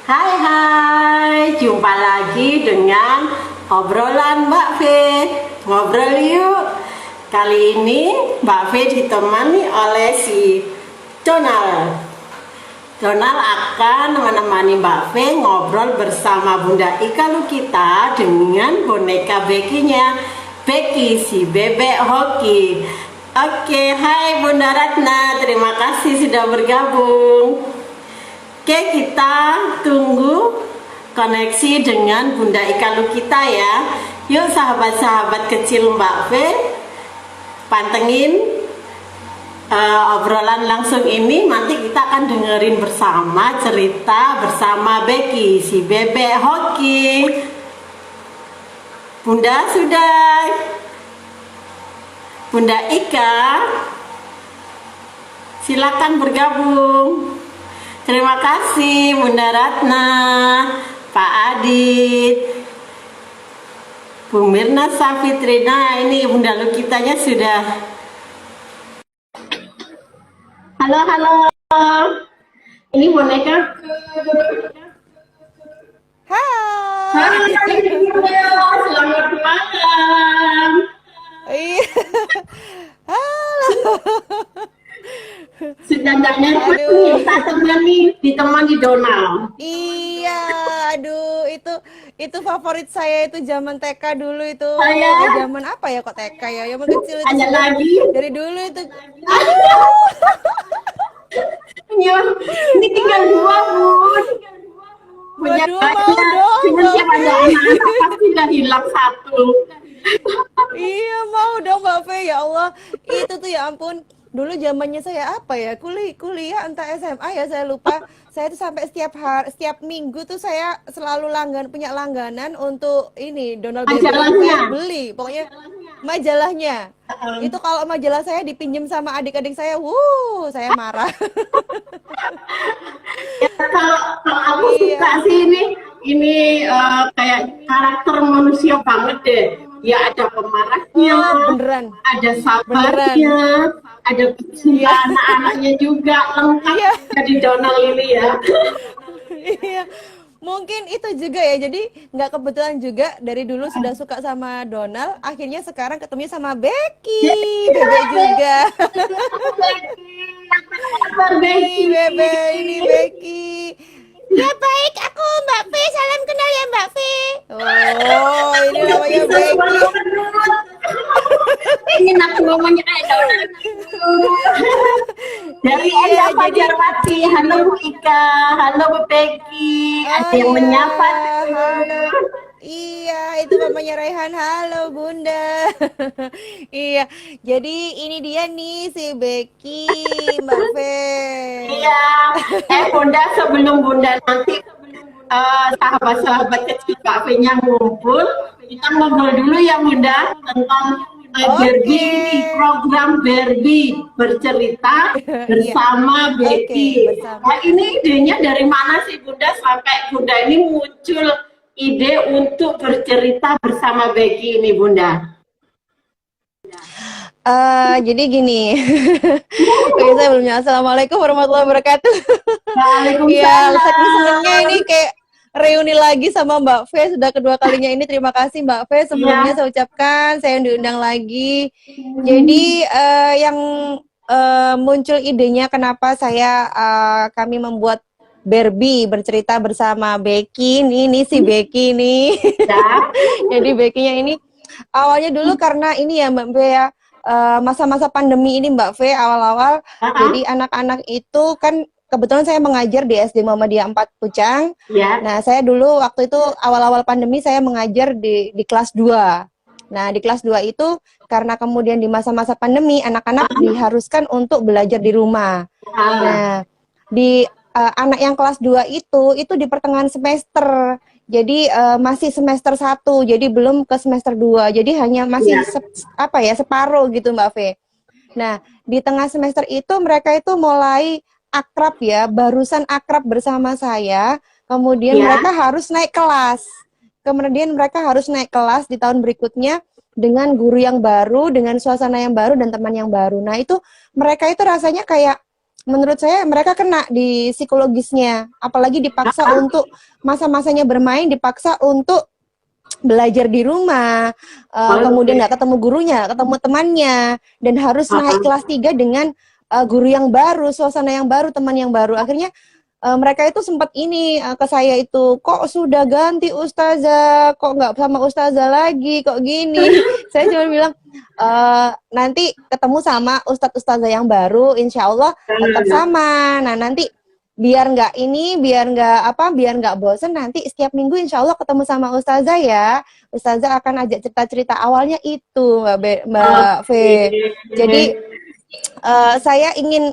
Hai hai, jumpa lagi dengan obrolan Mbak Fe. Ngobrol yuk. Kali ini Mbak Fe ditemani oleh si Donald. Donald akan menemani Mbak Fe ngobrol bersama Bunda Ika Lukita dengan boneka Bekinya, Beki si bebek hoki. Oke, hai Bunda Ratna, terima kasih sudah bergabung. Oke, kita tunggu koneksi dengan Bunda Ika Lukita ya. Yuk sahabat-sahabat kecil Mbak Fe, pantengin obrolan langsung ini. Nanti kita akan dengerin bersama cerita bersama Beki si bebek hoki. Bunda sudah, Bunda Ika, silakan bergabung. Terima kasih Bunda Ratna, Pak Adit, Bu Mirna Safitrina. Ini Bunda Lukitanya sudah. Halo, halo. Ini boneka. Hai. Selamat malam. Iya. Halo. Sudah dengar nih, tak ditemani Donald. Iya, aduh itu favorit saya itu zaman TK dulu itu. Saya Zaman apa ya kok TK ya? Zaman kecil itu hanya sudah lagi. dari dulu itu. Ya, ini tinggal dua Bun. Punya Waduh, mau banyak, dong, cuma Mbak siapa ada Fe. anak-anak pasti udah hilang satu. Iya, mau dong Mbak Fe, ya Allah. Itu tuh ya ampun. Dulu zamannya saya apa ya? Kuliah entah SMA ya saya lupa. Saya tuh sampai setiap minggu tuh saya selalu punya langganan untuk ini Donald Baby itu Majalahnya. saya beli. Pokoknya majalahnya. Itu kalau majalah saya dipinjem sama adik-adik saya, saya marah. Ya, kalau aku suka Iya. sih ini kayak karakter manusia banget deh. Ya ada pemarahnya, Oh, beneran. ada Beneran. sabarnya, ada pecinta Iya. anak-anaknya juga, lengkap Iya. jadi Donald ini ya. Iya, mungkin itu juga ya. Jadi nggak kebetulan juga dari dulu sudah suka sama Donald. Akhirnya sekarang ketemu sama Becky, Bebek juga. Kabar Nih Becky. Bebe, ini Becky. Ya baik, aku Mbak Fe. Salam kenal ya Mbak Fe. Oh, ini Udah namanya bisa Becky. suara menurut. Ingin aku ngomongnya kayak Donald. Dari Iya, Enda jadi Fajarwati, halo Bu Ika, halo Bu Peggy, oh ada yang iya, menyapa halo. tuh. Iya, itu mamanya Raihan. Halo, Bunda. Iya, jadi ini dia nih si Becky, Mbak Fe. Iya, Bunda, sebelum Bunda nanti sahabat-sahabat kecil kafenya ngumpul, kita ngobrol dulu ya Bunda tentang Barbie Oke. ini, program Barbie bercerita Iya, bersama oke, Becky. bersama. Nah, ini idenya dari mana sih Bunda sampai Bunda ini muncul ide untuk bercerita bersama Becky ini Bunda? Jadi gini, oke saya belum nyala. Assalamualaikum warahmatullahi wabarakatuh. Iya, saking senengnya Waalaikumsalam. ini kayak reuni lagi sama Mbak Fe. Sudah kedua kalinya ini. Terima kasih Mbak Fe. Sebelumnya Iya. saya ucapkan saya diundang lagi. Jadi yang muncul idenya kenapa kami membuat Barbie bercerita bersama Becky nih si Becky nih. Ya. Jadi Becky-nya ini awalnya dulu karena ini ya Mbak Fe ya, masa-masa pandemi ini Mbak Fe awal-awal. Jadi anak-anak itu kan kebetulan saya mengajar di SD Muhammadiyah 4 Pucang. Ya. Nah, saya dulu waktu itu awal-awal pandemi saya mengajar di kelas 2. Nah, di kelas 2 itu karena kemudian di masa-masa pandemi anak-anak diharuskan untuk belajar di rumah. Nah, di anak yang kelas 2 itu di pertengahan semester. Jadi masih semester 1, jadi belum ke semester 2. Jadi hanya masih separuh gitu Mbak Fe. Nah, di tengah semester itu mereka itu mulai akrab ya, barusan akrab bersama saya. Kemudian mereka harus naik kelas. Kemudian mereka harus naik kelas di tahun berikutnya dengan guru yang baru, dengan suasana yang baru dan teman yang baru. Nah, itu mereka itu rasanya kayak menurut saya mereka kena di psikologisnya, apalagi dipaksa untuk masa-masanya bermain, dipaksa untuk belajar di rumah, kemudian nggak ketemu gurunya, ketemu temannya, dan harus naik kelas 3 dengan guru yang baru, suasana yang baru, teman yang baru. Akhirnya mereka itu sempat ini ke saya itu, kok sudah ganti ustazah, kok nggak sama ustazah lagi, kok gini. Saya cuma bilang, nanti ketemu sama ustadz-ustazah yang baru, insya Allah tetap sama. Nah nanti biar nggak bosen, nanti setiap minggu insya Allah ketemu sama ustazah ya. Ustazah akan ajak cerita-cerita awalnya itu, Mbak V. Jadi saya ingin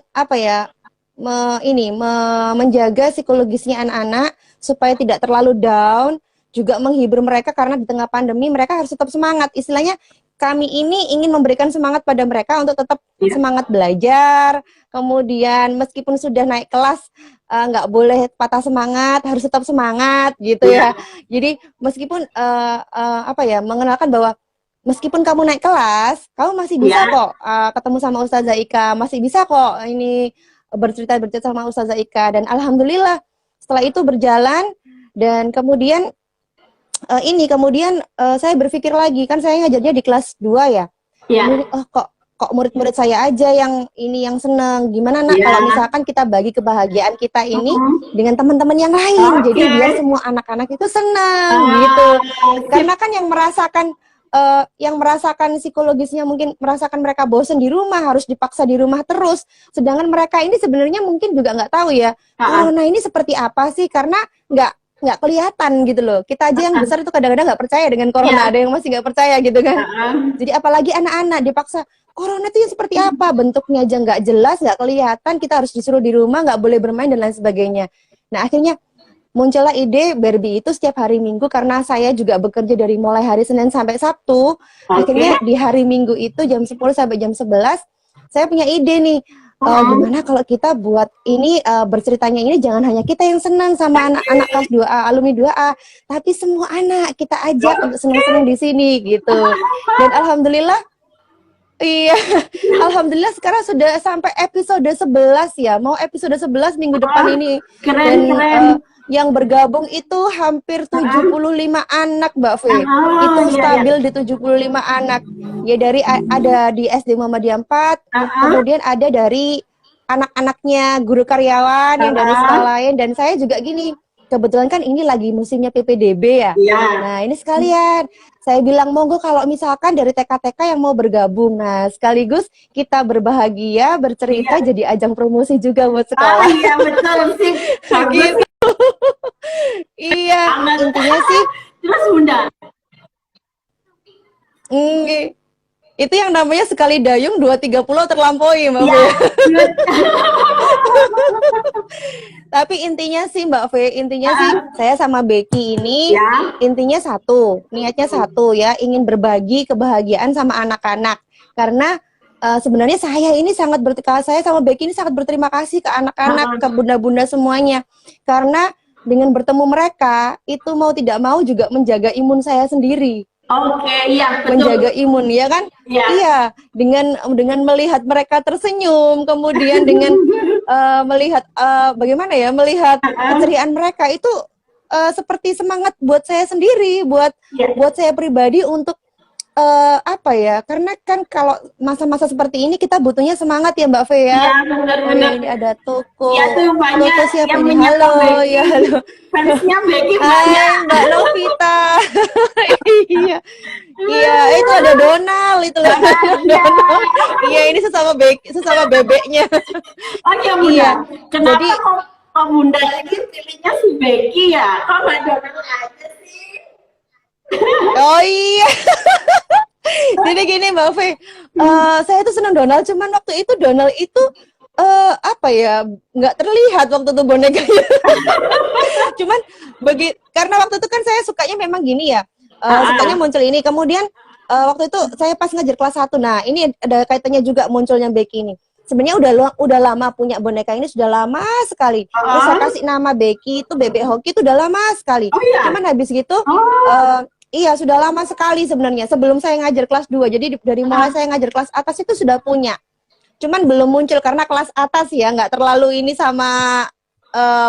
menjaga psikologisnya anak-anak supaya tidak terlalu down, juga menghibur mereka karena di tengah pandemi mereka harus tetap semangat. Istilahnya kami ini ingin memberikan semangat pada mereka untuk tetap semangat belajar, kemudian meskipun sudah naik kelas nggak boleh patah semangat, harus tetap semangat gitu ya. Jadi meskipun mengenalkan bahwa meskipun kamu naik kelas, kamu masih bisa kok ketemu sama Ustazah Ika, masih bisa kok ini bercerita sama Ustazah Ika. Dan alhamdulillah setelah itu berjalan, dan kemudian saya berpikir lagi, kan saya ngajarnya di kelas 2 ya. Kok murid-murid saya aja yang seneng. Gimana nak kalau misalkan kita bagi kebahagiaan kita ini dengan teman-teman yang lain, jadi biar semua anak-anak itu senang gitu. Karena kan yang merasakan psikologisnya mungkin merasakan mereka bosen di rumah, harus dipaksa di rumah terus. Sedangkan mereka ini sebenarnya mungkin juga nggak tahu ya, corona ini seperti apa sih, karena nggak kelihatan gitu loh. Kita aja yang besar itu kadang-kadang nggak percaya dengan corona, ada yang masih nggak percaya gitu kan. Jadi apalagi anak-anak dipaksa, corona itu seperti apa, bentuknya aja nggak jelas, nggak kelihatan, kita harus disuruh di rumah, nggak boleh bermain dan lain sebagainya. Nah akhirnya muncullah ide Barbie itu setiap hari Minggu, karena saya juga bekerja dari mulai hari Senin sampai Sabtu. Akhirnya di hari Minggu itu jam 10 sampai jam 11 saya punya ide nih, gimana kalau kita buat ini berceritanya ini jangan hanya kita yang senang sama anak-anak kelas 2A, alumni 2A, tapi semua anak kita ajak untuk senang-senang di sini gitu. Dan alhamdulillah alhamdulillah sekarang sudah sampai episode 11 ya, mau episode 11 minggu depan ini. Keren. Yang bergabung itu hampir 75 anak, Mbak V. Itu stabil di 75 anak. Ya ada di SD Muhammadiyah 4, kemudian ada dari anak-anaknya guru karyawan yang dari sekolah lain, dan saya juga gini. Kebetulan kan ini lagi musimnya PPDB ya. Nah, ini sekalian saya bilang monggo kalau misalkan dari TK-TK yang mau bergabung. Nah, sekaligus kita berbahagia, bercerita, jadi ajang promosi juga buat sekolah. Iya, betul sih. Gitu. Iya, intinya sih terus Bunda. Itu yang namanya sekali dayung 2-3 pulau terlampaui, Mbak V. Tapi intinya sih Mbak V, saya sama Becky ini intinya niatnya satu ya, ingin berbagi kebahagiaan sama anak-anak. Karena sebenarnya saya sama Becky ini sangat berterima kasih ke anak-anak, ke bunda-bunda semuanya. Karena dengan bertemu mereka, itu mau tidak mau juga menjaga imun saya sendiri. Betul. Menjaga imun, ya kan? Iya, dengan melihat mereka tersenyum, kemudian dengan melihat melihat keceriaan mereka itu seperti semangat buat saya sendiri, buat saya pribadi untuk karena kan kalau masa-masa seperti ini kita butuhnya semangat ya Mbak V ya. Iya, benar-benar. Ini ada Toko. Iya tuh banyak Toko siapa yang ini? Halo, ya halo. Fansnya Becky Hai banyak. Mbak Lovita. Iya. Iya, itu ada Donald itu loh. Donald. Iya, ini sesama bebeknya. Iya Bunda. Iya. Kenapa Jadi, kok Bunda lagi pilihnya si Becky ya? Kok nggak Donald aja sih? oh iya. Jadi gini Mbak V, saya tuh senang Donald, cuman waktu itu Donald itu nggak terlihat waktu itu bonekanya. Cuman karena waktu itu kan saya sukanya memang gini ya, sukanya muncul ini. Kemudian waktu itu saya pas ngajar kelas 1, nah ini ada kaitannya juga munculnya Becky ini. Sebenarnya udah lama punya boneka ini, sudah lama sekali. Terus saya kasih nama Becky itu bebek hoki itu udah lama sekali. Cuman habis gitu iya, sudah lama sekali sebenarnya sebelum saya ngajar kelas 2. Jadi dari mulai saya ngajar kelas atas itu sudah punya. cuman belum muncul karena kelas atas ya, nggak terlalu ini sama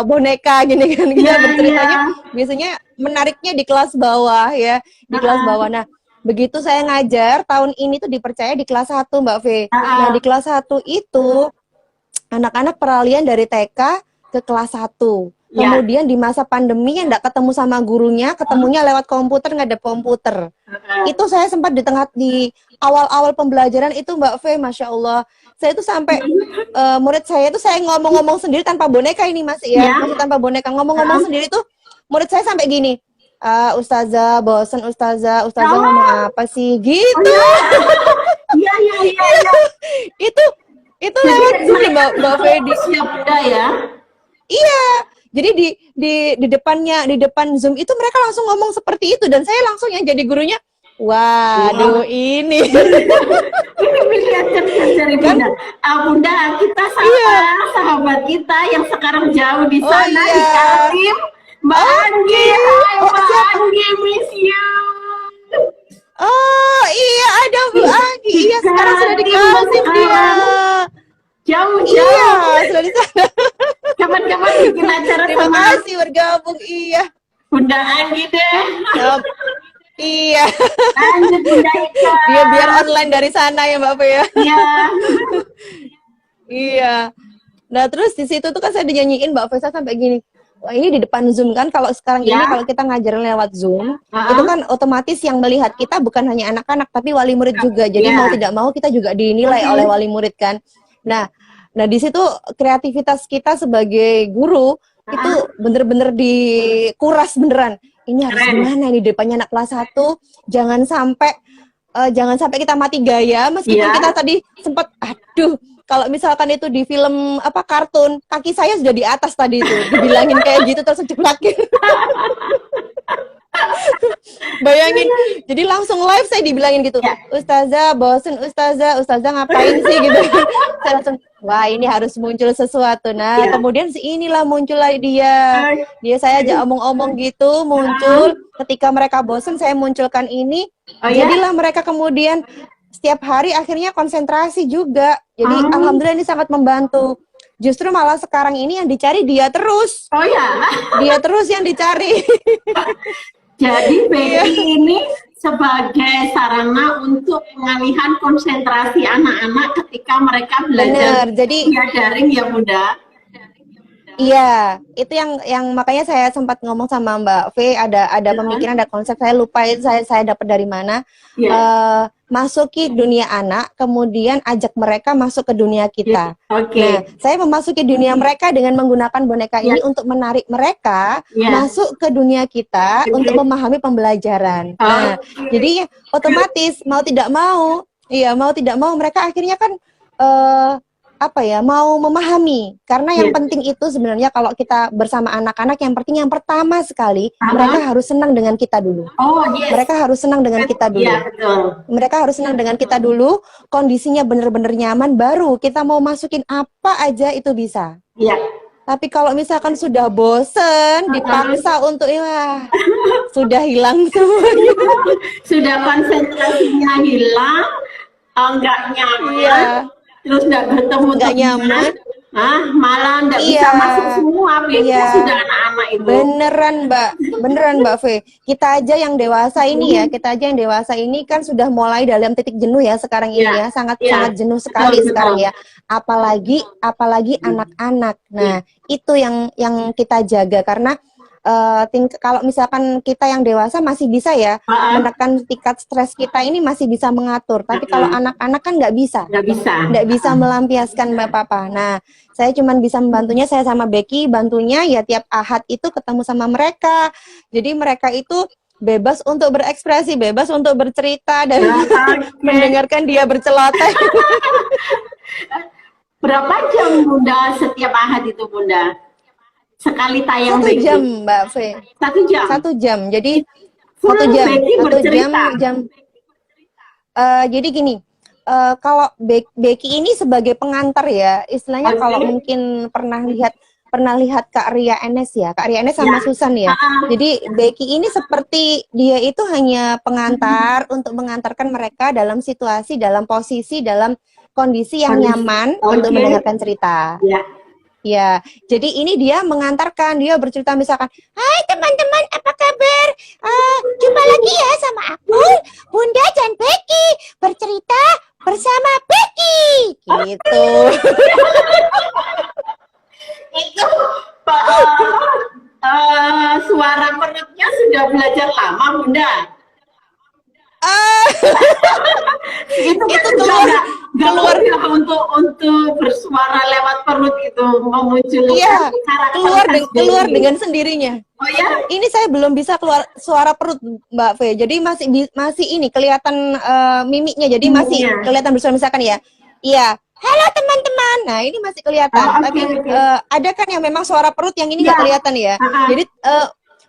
boneka gini kan, kita Iya, berceritanya iya. biasanya menariknya di kelas bawah ya, di kelas bawah. Nah, begitu saya ngajar tahun ini tuh dipercaya di kelas 1 Mbak V. Nah, di kelas 1 itu anak-anak peralihan dari TK ke kelas 1. Ya. Kemudian di masa pandemi yang nggak ketemu sama gurunya, ketemunya lewat komputer, nggak ada komputer. Itu saya sempat di awal-awal pembelajaran itu Mbak V, Masya Allah. Saya itu sampai murid saya itu saya ngomong-ngomong sendiri tanpa boneka ini Mas ya. Masih tanpa boneka, ngomong-ngomong sendiri tuh murid saya sampai gini. Ustazah, bosen Ustazah ngomong apa sih? Gitu. Iya. Itu lewat Zoom Mbak Fedi. Siap ya. Iya. Jadi di depan Zoom itu mereka langsung ngomong seperti itu dan saya langsung yang jadi gurunya. Waduh, ini. Cari Bunda. Bunda, kita sahabat kita yang sekarang jauh di sana di Kaltim. Mbak Anggi, hai Mbak Anggi, miss you. Oh iya, ada Bu Anggi. Iya, sekarang sudah di Kaltim dia. Jauh. Iya, sudah di sana. Kapan-kapan bikin acara. Terima kasih bergabung. Iya. Bunda Anggi deh. Iya. Lanjut Bunda Ika. Dia biar online dari sana ya Mbak Fe ya. Iya. Iya. Nah terus di situ tuh kan saya dinyanyiin Mbak Fe sampai gini. Wah ini di depan Zoom kan, kalau sekarang ini kalau kita ngajar lewat Zoom, itu kan otomatis yang melihat kita bukan hanya anak-anak tapi wali murid juga. Jadi mau tidak mau kita juga dinilai oleh wali murid kan. Nah di situ kreativitas kita sebagai guru itu bener-bener dikuras beneran. Ini harus gimana nih depannya anak kelas 1, jangan sampai kita mati gaya meskipun kita tadi sempat kalau misalkan itu di film kartun, kaki saya sudah di atas tadi itu, dibilangin kayak gitu terus ceplakin. Bayangin, jadi langsung live saya dibilangin gitu, Ustazah bosen, Ustazah ngapain sih gitu. Saya langsung, wah ini harus muncul sesuatu. Nah kemudian inilah muncul dia saya aja omong-omong gitu, muncul ketika mereka bosen saya munculkan ini, jadilah mereka kemudian setiap hari akhirnya konsentrasi juga. Jadi alhamdulillah ini sangat membantu. Justru malah sekarang ini yang dicari dia terus. Oh ya. Dia terus yang dicari. Jadi Becky ini sebagai sarana untuk pengalihan konsentrasi anak-anak ketika mereka belajar. Bener, jadi daring ya Bunda. Iya, itu yang makanya saya sempat ngomong sama Mbak V, ada pemikiran, ada konsep, saya lupa itu saya dapat dari mana. Masuki dunia anak, kemudian ajak mereka masuk ke dunia kita. Nah, saya memasuki dunia mereka dengan menggunakan boneka ini untuk menarik mereka masuk ke dunia kita untuk memahami pembelajaran. Nah, jadi otomatis mau tidak mau mereka akhirnya kan mau memahami, karena yang penting itu sebenarnya kalau kita bersama anak-anak yang pertama sekali mereka harus senang dengan kita dulu. Mereka harus senang dengan kita dulu. Mereka harus senang dengan kita dulu, kondisinya benar-benar nyaman, baru kita mau masukin apa aja itu bisa. Tapi kalau misalkan sudah bosen, dipaksa untuk sudah hilang semuanya. Sudah konsentrasinya hilang, nggak nyaman. Terus nggak bertemu, nggak nyaman, malah nggak bisa masuk semua, sudah anak-anak itu. Beneran Mbak V. Kita aja yang dewasa ini kan sudah mulai dalam titik jenuh ya sekarang ini ya, sangat jenuh sekali sekarang ya. Apalagi anak-anak. Nah itu yang kita jaga, karena kalau misalkan kita yang dewasa masih bisa ya menekan tingkat stres kita ini, masih bisa mengatur, tapi kalau anak-anak kan nggak bisa melampiaskan Mbak Papa. Nah saya cuma bisa membantunya, saya sama Becky bantunya ya tiap Ahad itu ketemu sama mereka, jadi mereka itu bebas untuk berekspresi, bebas untuk bercerita dan mendengarkan dia berceloteh. Berapa jam Bunda setiap Ahad itu Bunda? Sekali tayang 1 jam Mbak V. 1 jam. 1 jam. Jadi 1 jam. Jadi gini, kalau Becky ini sebagai pengantar ya, istilahnya kalau mungkin pernah lihat Kak Ria Enes ya, Kak Ria Enes sama Susan ya. Jadi Becky ini seperti dia itu hanya pengantar untuk mengantarkan mereka dalam situasi, dalam posisi, dalam kondisi yang nyaman untuk mendengarkan cerita. Ya. Ya, jadi ini dia mengantarkan, dia bercerita misalkan, hai teman-teman, apa kabar? Jumpa lagi ya sama aku, Bunda dan Becky, bercerita bersama Becky, gitu. Itu suara perutnya sudah belajar lama, Bunda. Itu keluar ya untuk bersuara lewat perut itu memunculkan iya, keluar dengan sendirinya. Oh ya? Ini saya belum bisa keluar suara perut, Mbak Fe. Jadi masih ini kelihatan mimiknya. Jadi masih kelihatan bersuara misalkan ya. Iya. Halo teman-teman. Nah, ini masih kelihatan. Tapi ada kan yang memang suara perut yang ini nggak kelihatan ya. Jadi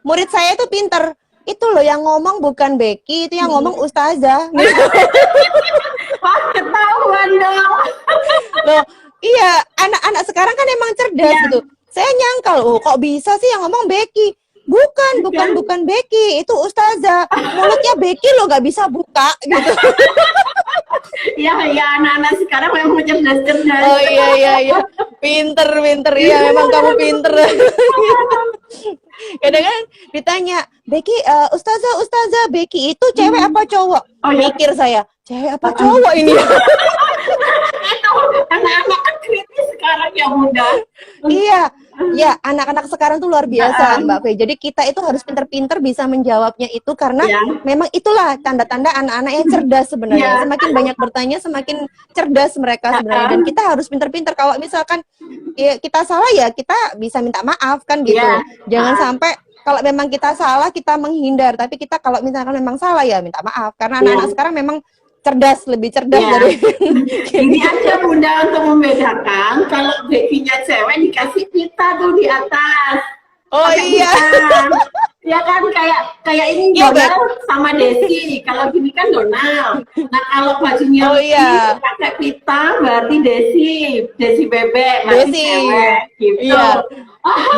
murid saya itu pinter. Itu loh yang ngomong bukan Becky, itu yang ngomong Ustazah. Wah, ketahuan dong. Loh, iya, anak-anak sekarang kan emang cerdas gitu. Saya nyangkal, oh kok bisa sih yang ngomong Becky? Bukan Becky, itu Ustazah. Mulutnya Becky loh nggak bisa buka gitu. Ya, anak-anak sekarang memang cerdas-cerdas. Oh iya. Pinter. Iya, memang kamu pinter. Kadang kan ditanya, Becky, Ustazah, Becky itu cewek apa cowok? Mikir saya, cewek apa cowok ini? Itu anak-anak kan kritis sekarang ya, Bunda. Iya, ya anak-anak sekarang tuh luar biasa, Mbak Fe. Jadi kita itu harus pinter-pinter bisa menjawabnya itu karena memang itulah tanda-tanda anak-anak yang cerdas sebenarnya. Semakin banyak bertanya, semakin cerdas mereka sebenarnya. Dan kita harus pinter-pinter. Kalau misalkan ya, kita salah ya kita bisa minta maaf kan gitu. Jangan sampai kalau memang kita salah kita menghindar. Tapi kita kalau misalkan memang salah ya minta maaf. Karena anak-anak sekarang memang cerdas, lebih cerdas dari ini aja Bunda untuk membedakan kalau Becky-nya cewek dikasih pita tuh di atas. Oh iya. Ya kan kayak ini Donald sama Desi. Kalau gini kan Donald. Nah kalau bajunya pakai pita berarti Desi bebek, Desi cewek gitu.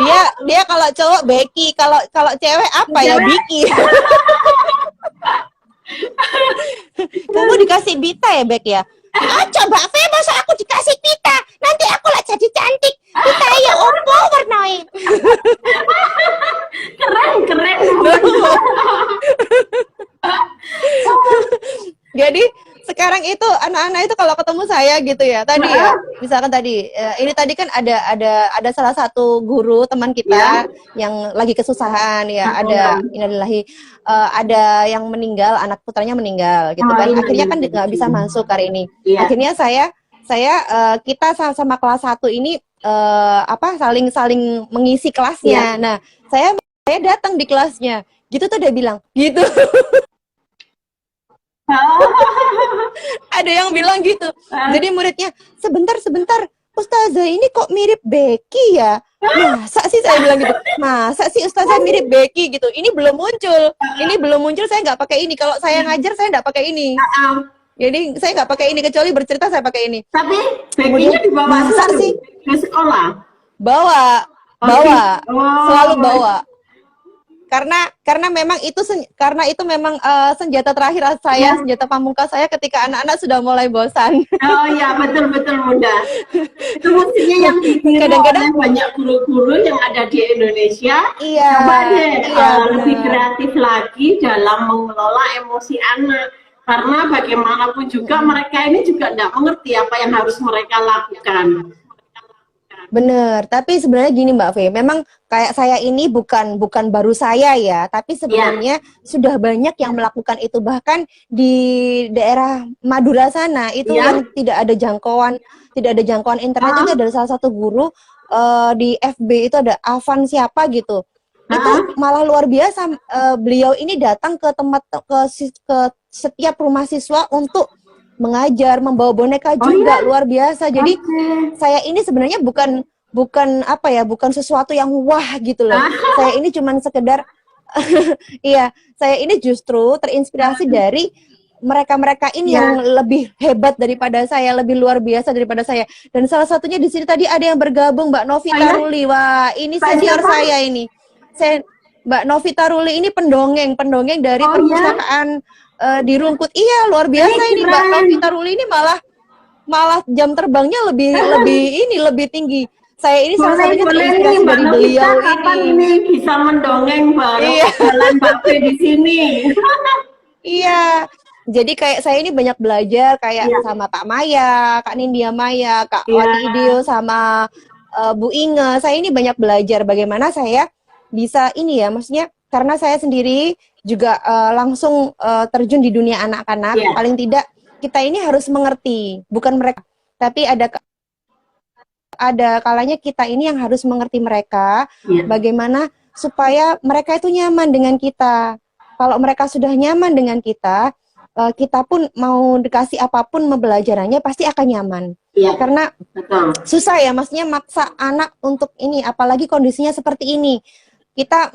Iya. Dia kalau cowok Becky, kalau cewek apa ya Biki. Kamu dikasih pita ya, Bek ya? Coba Fe, masa aku dikasih pita? Nanti aku lah jadi cantik. Pita ya opo warnai. Keren. Jadi sekarang itu anak-anak itu kalau ketemu saya gitu ya tadi ya misalkan tadi ini tadi kan ada salah satu guru teman kita yang lagi kesusahan ya ada innalillahi ada yang meninggal anak putranya meninggal gitu kan akhirnya kan nggak bisa masuk hari ini akhirnya saya kita sama kelas 1 ini saling mengisi kelasnya nah saya datang di kelasnya gitu tuh dia bilang gitu. Ada yang bilang gitu. Jadi muridnya, sebentar, Ustazah ini kok mirip Becky ya? Masa sih saya bilang gitu? Masa sih Ustazah mirip Becky gitu? Ini belum muncul. Saya nggak pakai ini. Kalau saya ngajar saya nggak pakai ini. Jadi saya nggak pakai ini kecuali bercerita saya pakai ini. Tapi Becky-nya dibawa sih ke sekolah? Bawa. Selalu bawa. Karena memang itu memang senjata terakhir saya, senjata pamungkas saya ketika anak-anak sudah mulai bosan. Oh iya, betul Bunda. Itu mestinya yang kadang-kadang banyak guru-guru yang ada di Indonesia. Coba deh lebih kreatif lagi dalam mengelola emosi anak. Karena bagaimanapun juga mereka ini juga tidak mengerti apa yang harus mereka lakukan. Bener, tapi sebenarnya gini Mbak Fe, memang kayak saya ini bukan baru saya ya, tapi sebenarnya sudah banyak yang melakukan itu bahkan di daerah Madura sana itu yang tidak ada jangkauan internet itu ada salah satu guru di FB itu ada Avan siapa gitu, itu malah luar biasa beliau ini datang ke ke setiap rumah siswa untuk mengajar, membawa boneka juga luar biasa. Jadi saya ini sebenarnya bukan sesuatu yang wah gitu loh. Saya ini cuman sekedar saya ini justru terinspirasi dari mereka-mereka ini yang lebih hebat daripada saya, lebih luar biasa daripada saya. Dan salah satunya di sini tadi ada yang bergabung Mbak Novita Ruli. Wah, ini senior saya ini. Mbak Novita Ruli ini pendongeng dari perpustakaan di Rungkut. Iya, luar biasa ini Mbak Novita Ruli ini malah malah jam terbangnya lebih tinggi. Saya ini salah satunya Boleh nih terinspirasi Mbak dari Novita, beliau kapan ini. ini bisa mendongeng bareng Iya. jalan Mbak Fe di sini? Iya, jadi kayak saya ini banyak belajar kayak Iya, sama Kak Maya, Kak Nindya Maya, Kak iya, Wati Ideo, sama Bu Inge. Saya ini banyak belajar bagaimana saya bisa ini ya, maksudnya karena saya sendiri juga langsung terjun di dunia anak-anak. iya, Paling tidak kita ini harus mengerti, bukan mereka, tapi ada kalanya kita ini yang harus mengerti mereka, iya, bagaimana supaya mereka itu nyaman dengan kita. Kalau mereka sudah nyaman dengan kita, kita pun mau dikasih apapun pembelajarannya pasti akan nyaman. iya, Karena betul. susah ya, maksudnya maksa anak untuk ini, apalagi kondisinya seperti ini. Kita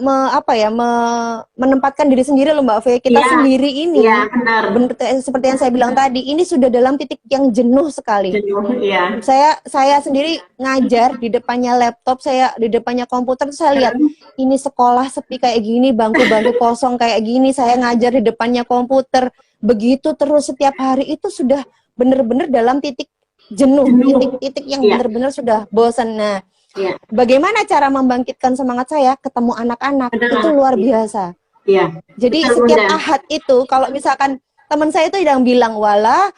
menempatkan diri sendiri loh Mbak Fe. Kita Iya, sendiri iya, ini, benar. seperti yang saya bilang tadi, ini sudah dalam titik yang jenuh sekali. Jenuh, iya. Saya sendiri ngajar di depannya laptop, saya di depannya komputer tuh saya lihat ini sekolah sepi kayak gini, bangku-bangku kosong kayak gini, saya ngajar di depannya komputer, begitu terus setiap hari itu sudah benar-benar dalam titik jenuh, Jenuh. titik yang Iya, benar-benar sudah bosan. Nah, iya, bagaimana cara membangkitkan semangat saya? Ketemu anak-anak benar. itu luar biasa. Iya, Jadi betul setiap Bunda. ahad itu, kalau misalkan teman saya itu yang bilang, wala,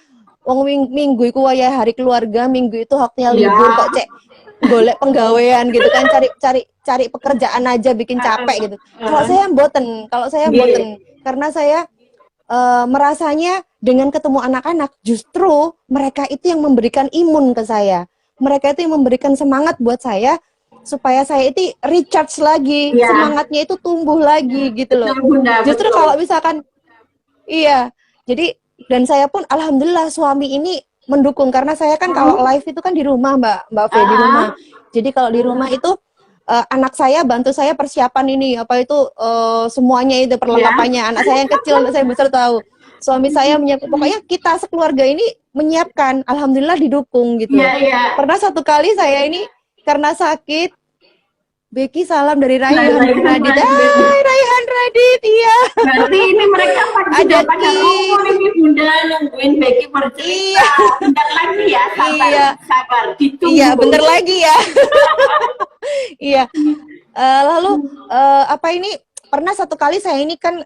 wong minggu itu waya hari keluarga, minggu itu haknya Iya, libur kok cek golek penggawean gitu kan, cari pekerjaan aja bikin capek gitu. Kalau saya iya, mboten, karena saya merasanya dengan ketemu anak-anak justru mereka itu yang memberikan imun ke saya. Mereka itu yang memberikan semangat buat saya supaya saya itu recharge lagi, iya, semangatnya itu tumbuh lagi gitu loh. betul Bunda, Justru betul. kalau misalkan iya, jadi dan saya pun alhamdulillah suami ini mendukung karena saya kan kalau live itu kan di rumah Mbak Fe, di rumah. Ah, Jadi kalau di rumah itu anak saya bantu saya persiapan ini apa itu semuanya itu iya, perlengkapannya. Anak saya yang kecil, anak saya besar tahu. Suami saya menyiapkan, pokoknya kita sekeluarga ini menyiapkan. Alhamdulillah didukung gitu iya, loh. iya. Pernah satu kali saya ini karena sakit, Becky salam dari Raihan Raihan Radit. Radit. Hai Raihan Radit, iya. Berarti ini mereka sudah Ada pada Ki. umur ini Bunda nungguin Becky bercerita. Iya, Bentar lagi ya, sabar, iya, sabar, ditunggu. iya, bentar lagi ya. Iya. Lalu apa ini pernah satu kali saya ini kan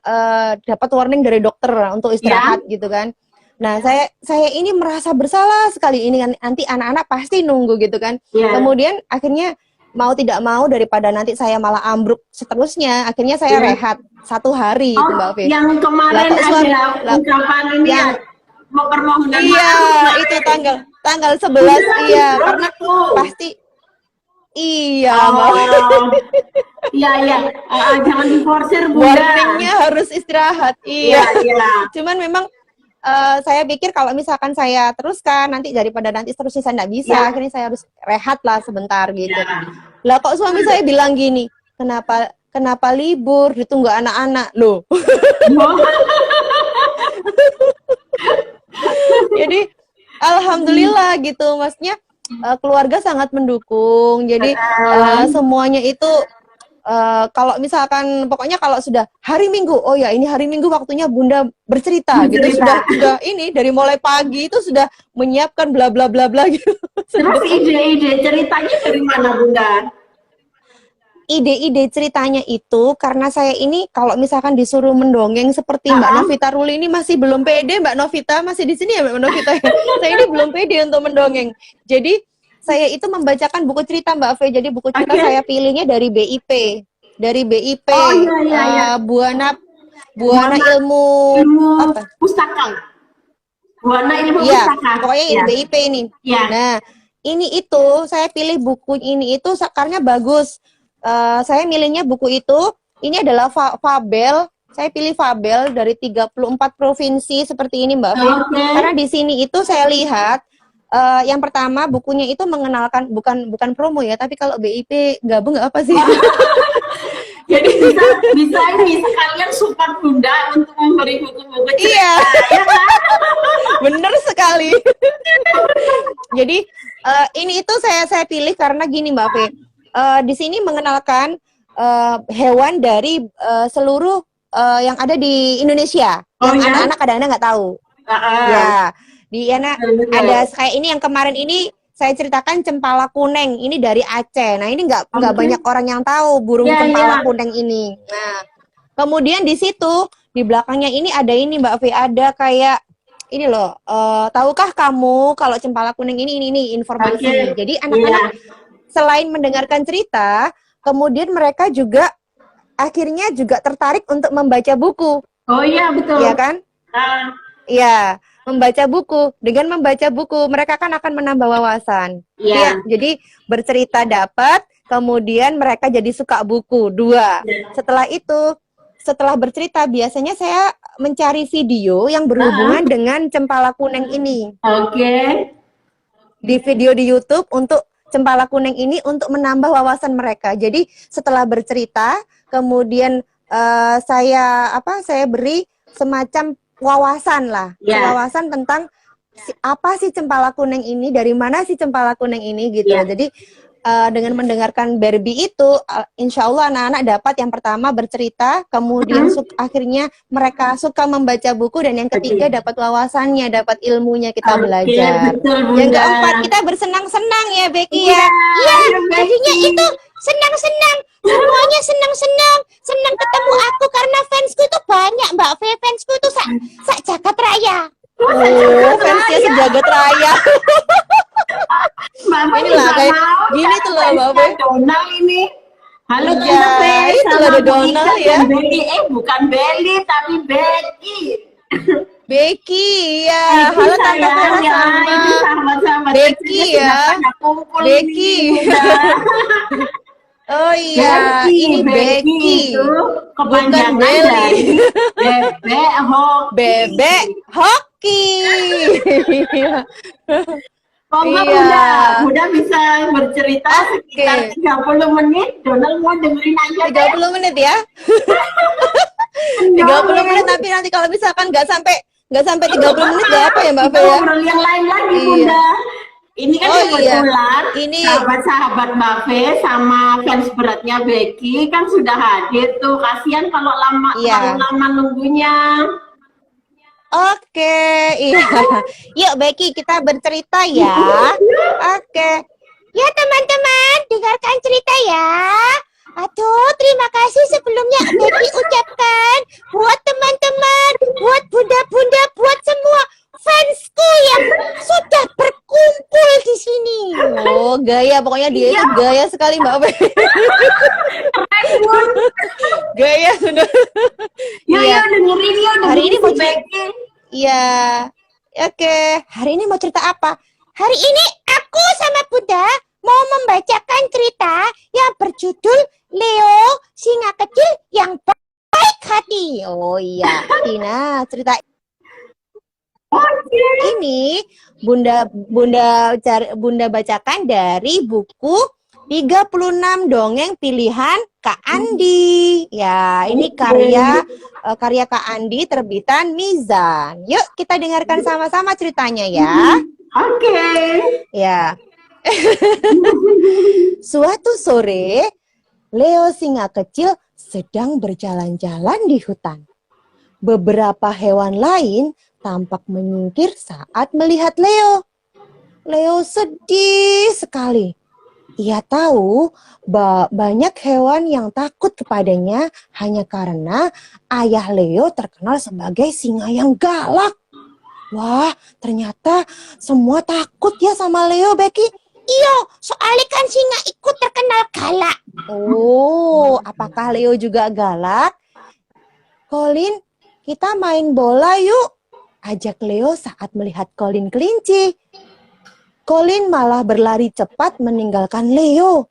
dapat warning dari dokter untuk istirahat gitu kan. Nah, saya ini merasa bersalah sekali ini kan nanti anak-anak pasti nunggu gitu kan. Iya. Kemudian akhirnya mau tidak mau daripada nanti saya malah ambruk seterusnya, akhirnya saya Iya. rehat 1 hari itu Mbak Fe. Yang kemarin Lah, kok suami- ada lah, ungkapan ini yang mau permohonan iya, maaf. itu tanggal 11 iya, karena Itu. pasti iya, Mbak. Oh, iya, iya. Jangan diforsir Bunda. Warningnya harus istirahat. Iya, Iya. iya. Cuman memang saya pikir kalau misalkan saya teruskan nanti daripada nanti seterusnya saya nggak bisa, Iya. akhirnya saya harus rehat lah sebentar gitu. Iya. Lah kok suami saya bilang gini, kenapa libur ditunggu anak-anak loh. Jadi alhamdulillah gitu, maksudnya keluarga sangat mendukung. Jadi semuanya itu kalau misalkan pokoknya kalau sudah hari Minggu, oh ya ini hari Minggu waktunya Bunda bercerita gitu, sudah ini dari mulai pagi itu sudah menyiapkan bla bla bla bla gitu. Terus ide-ide ceritanya dari mana Bunda? Ide-ide ceritanya itu karena saya ini kalau misalkan disuruh mendongeng seperti Mbak Novita Ruli ini masih belum pede. Mbak Novita masih di sini ya Mbak Novita? Saya ini belum pede untuk mendongeng. Jadi saya itu membacakan buku cerita Mbak Fe. Jadi buku cerita saya pilihnya dari BIP. Dari BIP Oh, iya. Buana ilmu apa? Pustaka. Buana ilmu Iya, pustaka. pokoknya Ya. BIP ini. Ya. Nah, ini itu saya pilih buku ini itu karena bagus. Saya milihnya buku itu. Ini adalah fabel. Saya pilih fabel dari 34 provinsi seperti ini Mbak Fe. Okay. Karena di sini itu saya lihat yang pertama bukunya itu mengenalkan bukan promo ya, tapi kalau BIP gabung nggak apa sih? Jadi bisa ini sekalian support Bunda untuk memberi buku-buku cerita. Iya. Ya kan? Bener sekali. Jadi ini itu saya pilih karena gini Mbak Fe. Di sini mengenalkan hewan dari seluruh yang ada di Indonesia. Yang anak-anak kadang-kadang nggak tahu. Ya. Di Yana Betul. ada kayak ini yang kemarin ini saya ceritakan cempala kuning ini dari Aceh. Nah ini nggak Oke. banyak orang yang tahu burung Ya, cempala ya. kuning ini. Nah kemudian di situ di belakangnya ini ada ini Mbak V, ada kayak ini loh. Tahukah kamu kalau cempala kuning ini Oke. informasi. Jadi Iya. anak-anak selain mendengarkan cerita, kemudian mereka juga akhirnya juga tertarik untuk membaca buku, Oh iya, betul. ya kan? Ah, Iya, membaca buku. Dengan membaca buku, mereka kan akan menambah wawasan. iya. Iya, jadi bercerita dapat, kemudian mereka jadi suka buku. Dua. Ya. Setelah itu, setelah bercerita, biasanya saya mencari video yang berhubungan Ah, dengan cempala kuning ini. oke. Di video di YouTube untuk cempala kuning ini untuk menambah wawasan mereka. Jadi setelah bercerita, kemudian saya beri semacam wawasan lah, Ya. wawasan tentang apa sih cempala kuning ini, dari mana sih cempala kuning ini gitu. Ya. Jadi dengan mendengarkan Barbie itu, insya Allah anak-anak dapat yang pertama bercerita, kemudian akhirnya mereka suka membaca buku, dan yang ketiga dapat wawasannya, dapat ilmunya kita Oke, belajar. betul, Yang Bunda. keempat kita bersenang-senang ya Becky Iya, ya. Iya, ayo, jadinya Becky. itu senang-senang, semuanya senang-senang, senang ketemu aku karena fansku itu banyak Mbak V, fansku itu sak jagat raya. Oh, fansnya sejagat raya. Mama Inilah juga kayak mau gini tuh loh, Mbak Be. Donald ini. Halo Iya, Tante Be, itu sama ada Bu Donald Ika ya. dan Becky. Bukan Belly tapi Becky. Becky, ya. Halo Tante sayang, Vera ya, sama ini sahabat-sahabat Becky kecilnya ya. sudah pada kumpul Becky. ini, Bunda. Oh iya, ini Becky. itu Bukan kepanjangan Belly. dari bebek hoki. Bebek hoki. Monggo Iya. Bunda bisa bercerita sekitar 30 menit. Donald mau dengerin aja deh. 30 menit ya. 30 menit, tapi nanti kalau misalkan nggak sampai 30 menit nggak apa ya Mbak Fe Kita ya? ngobrol yang lain lagi Iya. Bunda. Ini kan Oh, kebetulan iya. Ini sahabat-sahabat Mbak Fe sama fans beratnya Becky kan sudah hadir tuh. Kasihan kalau Iya. lama nunggunya. oke, iya. Yuk Becky kita bercerita ya. Oke. Ya teman-teman, dengarkan cerita ya. Aduh, terima kasih sebelumnya Becky ucapkan buat teman-teman, buat bunda-bunda, buat semua fansku yang sudah berkumpul di sini. Oh, gaya, pokoknya dia itu gaya sekali Mbak Becky. Gaya sudah. Yuk, Iya. yuk dengerin yuk. Hari ini mau Becky. Iya. Oke, hari ini mau cerita apa? Hari ini aku sama Bunda mau membacakan cerita yang berjudul Leo, singa kecil yang baik hati. Oh iya, Tina, cerita ini Bunda bacakan dari buku 36 dongeng pilihan Kak Andi. Ya, ini karya Kak Andi terbitan Mizan. Yuk kita dengarkan sama-sama ceritanya ya. Oke. Ya. Suatu sore, Leo singa kecil sedang berjalan-jalan di hutan. Beberapa hewan lain tampak menyingkir saat melihat Leo. Leo sedih sekali. Ia tahu banyak hewan yang takut kepadanya hanya karena ayah Leo terkenal sebagai singa yang galak. Wah, ternyata semua takut ya sama Leo, Becky. Iya, soalnya kan singa ikut terkenal galak. Oh, apakah Leo juga galak? Colin, kita main bola yuk. Ajak Leo saat melihat Colin kelinci. Colin malah berlari cepat meninggalkan Leo.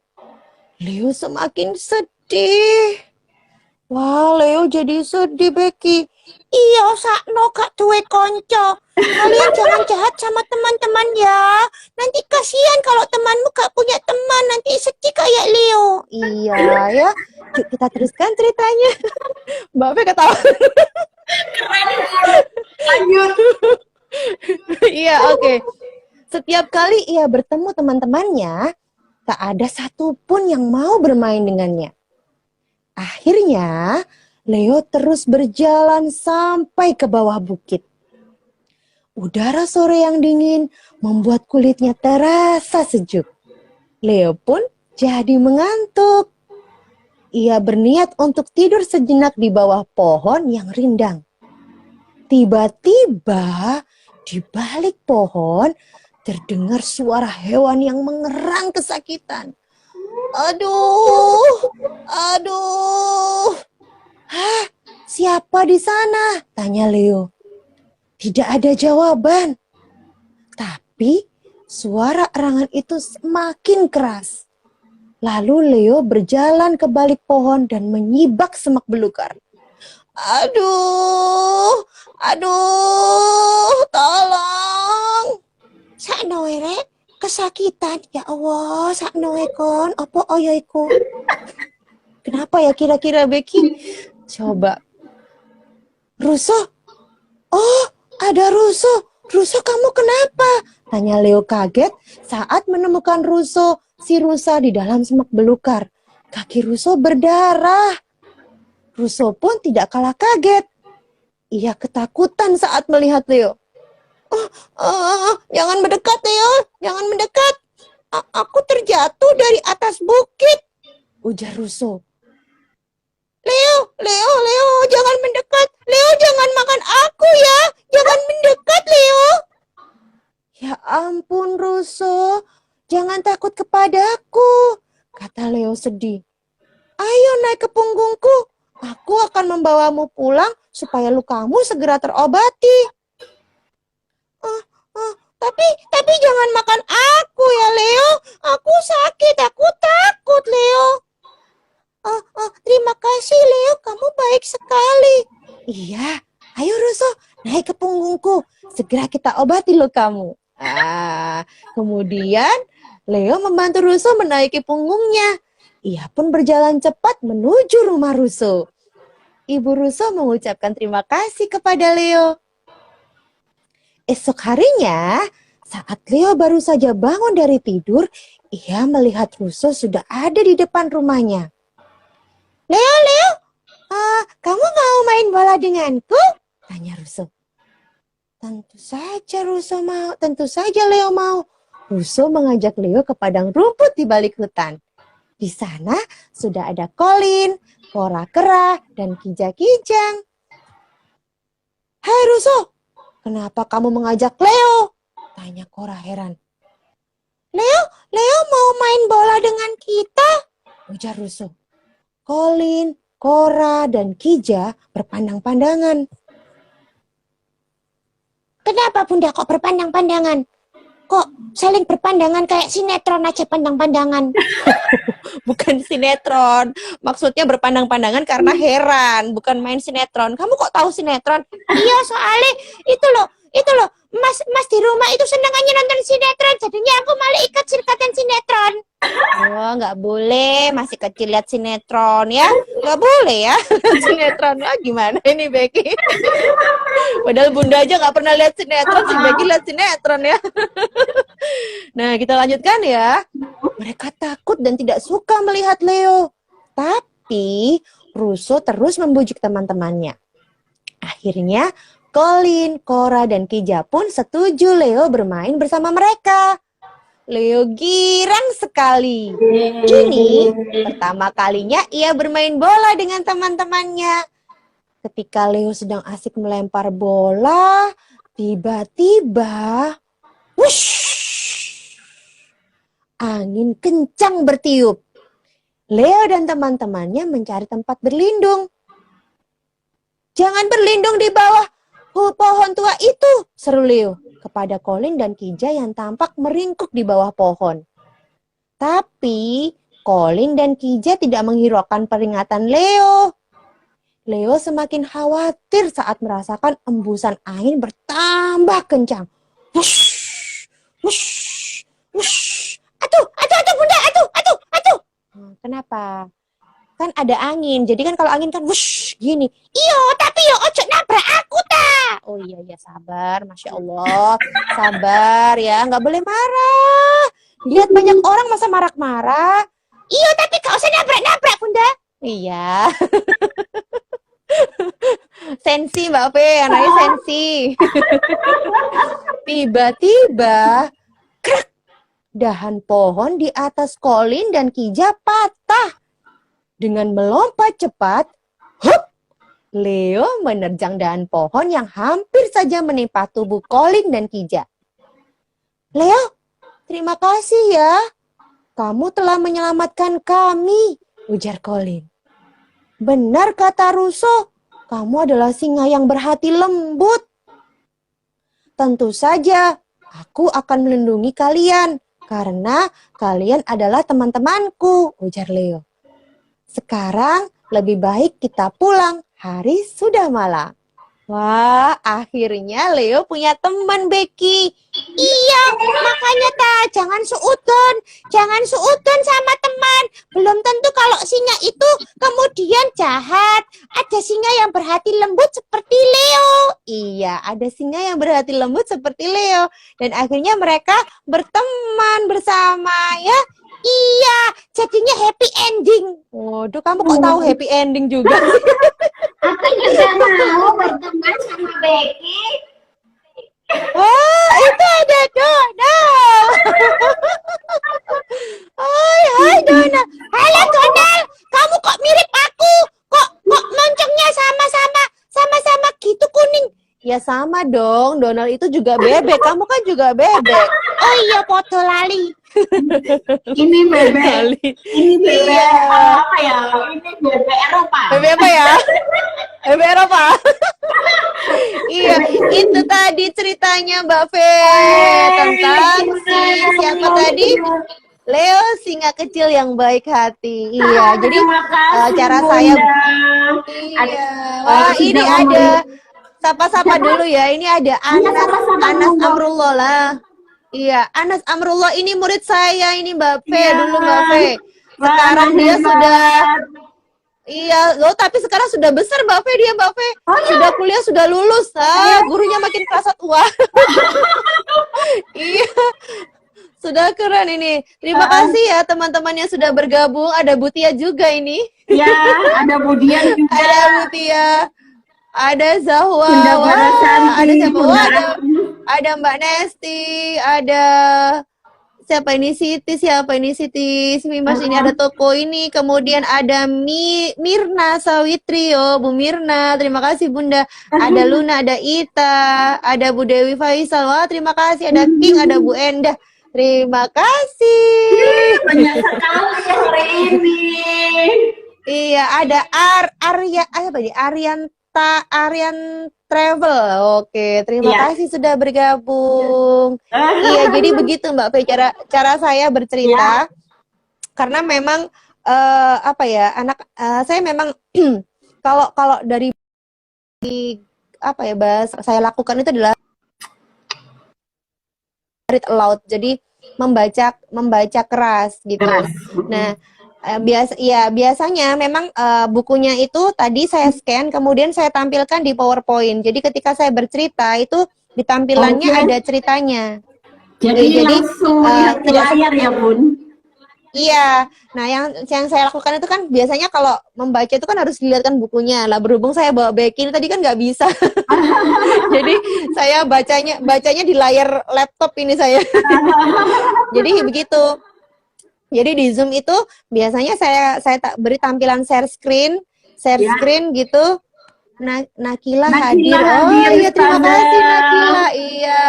Leo semakin sedih. Wah, Leo jadi sedih, Becky. Iya, sakno gak duwe konco. Kalian jangan jahat sama teman-teman ya. Nanti kasihan kalau temanmu gak punya teman, nanti sedih kayak Leo. Iya ya. Yuk kita teruskan ceritanya. Mbak Fe ketawa. Keren. Lanjut. Iya, oke. Setiap kali ia bertemu teman-temannya, tak ada satupun yang mau bermain dengannya. Akhirnya, Leo terus berjalan sampai ke bawah bukit. Udara sore yang dingin membuat kulitnya terasa sejuk. Leo pun jadi mengantuk. Ia berniat untuk tidur sejenak di bawah pohon yang rindang. Tiba-tiba di balik pohon terdengar suara hewan yang mengerang kesakitan. Aduh, aduh. Hah, siapa di sana? Tanya Leo. Tidak ada jawaban. Tapi suara erangan itu semakin keras. Lalu Leo berjalan ke balik pohon dan menyibak semak belukar. Aduh, aduh, tolong. Sakno rek, kesakitan. Ya Allah, sakno kon, opo oyoiku. Kenapa ya kira-kira Becky? Coba. Russo? Oh, ada Russo. Russo, kamu kenapa? Tanya Leo kaget saat menemukan Russo, si rusa di dalam semak belukar. Kaki Russo berdarah. Russo pun tidak kalah kaget. Ia ketakutan saat melihat Leo. Jangan mendekat Leo, jangan mendekat. Aku terjatuh dari atas bukit, ujar Russo. Leo, jangan mendekat. Leo, jangan makan aku ya. Jangan mendekat, Leo. Ya ampun, Russo. Jangan takut kepadaku, kata Leo sedih. Ayo naik ke punggungku. Aku akan membawamu pulang supaya lukamu segera terobati. Tapi jangan makan aku ya, Leo. Aku sakit, aku takut, Leo. Terima kasih Leo, kamu baik sekali. Iya, ayo Russo, naik ke punggungku. Segera kita obati lukamu. Kemudian Leo membantu Russo menaiki punggungnya. Ia pun berjalan cepat menuju rumah Russo. Ibu Russo mengucapkan terima kasih kepada Leo. Esok harinya, saat Leo baru saja bangun dari tidur, ia melihat Russo sudah ada di depan rumahnya. Leo, kamu mau main bola denganku? Tanya Russo. Tentu saja Russo mau, tentu saja Leo mau. Russo mengajak Leo ke padang rumput di balik hutan. Di sana sudah ada Colin, kora-kera, dan kijang-kijang. Hai Russo, kenapa kamu mengajak Leo? Tanya Cora heran. Leo mau main bola dengan kita, ujar Russo. Colin, Cora, dan Kija berpandang-pandangan. Kenapa Bunda kok berpandang-pandangan? Kok saling berpandangan kayak sinetron aja pandang-pandangan? Bukan sinetron. Maksudnya berpandang-pandangan karena heran. Bukan main sinetron. Kamu kok tahu sinetron? Iya soalnya itu loh. Mas di rumah itu senang aja nonton sinetron. Jadinya aku malah ikut sirkatan sinetron. Oh, nggak boleh. Masih kecil lihat sinetron ya. Nggak boleh ya. Sinetron. Gimana ini Becky? Padahal Bunda aja nggak pernah lihat sinetron. Si Becky lihat sinetron ya. Nah, kita lanjutkan ya. Mereka takut dan tidak suka melihat Leo. Tapi Russo terus membujuk teman-temannya. Akhirnya Colin, Cora, dan Kija pun setuju Leo bermain bersama mereka. Leo girang sekali. Ini pertama kalinya ia bermain bola dengan teman-temannya. Ketika Leo sedang asik melempar bola, tiba-tiba, wush, angin kencang bertiup. Leo dan teman-temannya mencari tempat berlindung. Jangan berlindung di bawah pohon tua itu, seru Leo kepada Colin dan Kija yang tampak meringkuk di bawah pohon. Tapi Colin dan Kija tidak menghiraukan peringatan Leo. Leo semakin khawatir saat merasakan embusan angin bertambah kencang. Wush, wush, wush. Atuh, Bunda, atuh. Kenapa? Kan ada angin, jadi kan kalau angin kan wush gini. Iyo, tapi yo ojo nabrak aku ta. Oh iya, sabar, Masya Allah. Sabar ya, nggak boleh marah. Lihat banyak orang masa marah-marah. Iyo, tapi gak usah nabrak-nabrak Bunda. Iya. sensi Mbak Fe, anaknya sensi. Tiba-tiba krek, dahan pohon di atas Colin dan Kija patah. Dengan melompat cepat, hup, Leo menerjang dahan pohon yang hampir saja menimpa tubuh Colin dan Kija. Leo, terima kasih ya. Kamu telah menyelamatkan kami, ujar Colin. Benar kata Russo, kamu adalah singa yang berhati lembut. Tentu saja, aku akan melindungi kalian karena kalian adalah teman-temanku, ujar Leo. Sekarang lebih baik kita pulang, hari sudah malam. Wah, akhirnya Leo punya teman, Becky. Iya, makanya jangan suudon sama teman. Belum tentu kalau singa itu kemudian jahat. Ada singa yang berhati lembut seperti Leo. Iya, ada singa yang berhati lembut seperti Leo. Dan akhirnya mereka berteman bersama, ya. Iya, jadinya happy ending. Waduh, kamu kok tahu happy ending juga? Aku juga mau berteman sama Becky. Oh, itu ada Donald. Hai Donald. Halo Donald, kamu kok mirip aku? Kok loncengnya sama-sama gitu kuning? Ya sama dong, Donald itu juga bebek. Kamu kan juga bebek. Oh iya, foto lali. Ini bebek. Ini bebek Iya. apa ya? Ini bebek Eropa. Bebek apa ya? Bebek Eropa. Iya, itu tadi ceritanya Mbak Fe tentang si siapa tadi? Leo, singa kecil yang baik hati. Iya, jadi Terima kasih, cara Bunda. saya iya. Wah, ini ada sapa-sapa dulu ya. Ini ada Anas Amrullah lah. Iya, Anas Amrullah ini murid saya, ini Mbak Fe Iya. dulu Mbak Fe. Sekarang dia sudah iya, loh tapi sekarang sudah besar Mbak Fe dia Mbak Fe. Sudah kuliah, sudah lulus. Gurunya makin kerasa tua. Iya. Sudah keren ini. Terima kasih ya teman-teman yang sudah bergabung. Ada Butia juga ini. Ya, ada Budian juga. Ada Butia. Ada Zahwa. Bunda Wah, Barasanti, ada siapa? Bunda Wah, ada Mbak Nesti, ada siapa ini Siti, Mimas ini ada toko ini, kemudian ada Mirna Sawitri, oh Bu Mirna, terima kasih Bunda. Ada Luna, ada Ita, ada Bu Dewi Faisal, wah terima kasih, ada King, ada Bu Endah, terima kasih. Banyak sekali hari ini. Iya, ada Aryan Travel. Oke, terima Iya. kasih sudah bergabung. Iya, jadi begitu Mbak Fe cara saya bercerita. Karena memang apa ya, saya memang kalau dari apa ya, bahasa saya lakukan itu adalah read aloud. Jadi membaca keras gitu. Nah, biasanya memang bukunya itu tadi saya scan, kemudian saya tampilkan di PowerPoint. Jadi ketika saya bercerita itu di tampilannya ada ceritanya. Jadi langsung lihat di layar ya Bun. Iya. Nah, yang saya lakukan itu kan biasanya kalau membaca itu kan harus dilihatkan bukunya. Lah berhubung saya bawa Becky tadi kan nggak bisa. Jadi saya bacanya di layar laptop ini saya. Jadi begitu. Jadi di Zoom itu biasanya saya beri tampilan share screen gitu. Nakila hadir. Oh iya, terima kasih Nakila. Iya,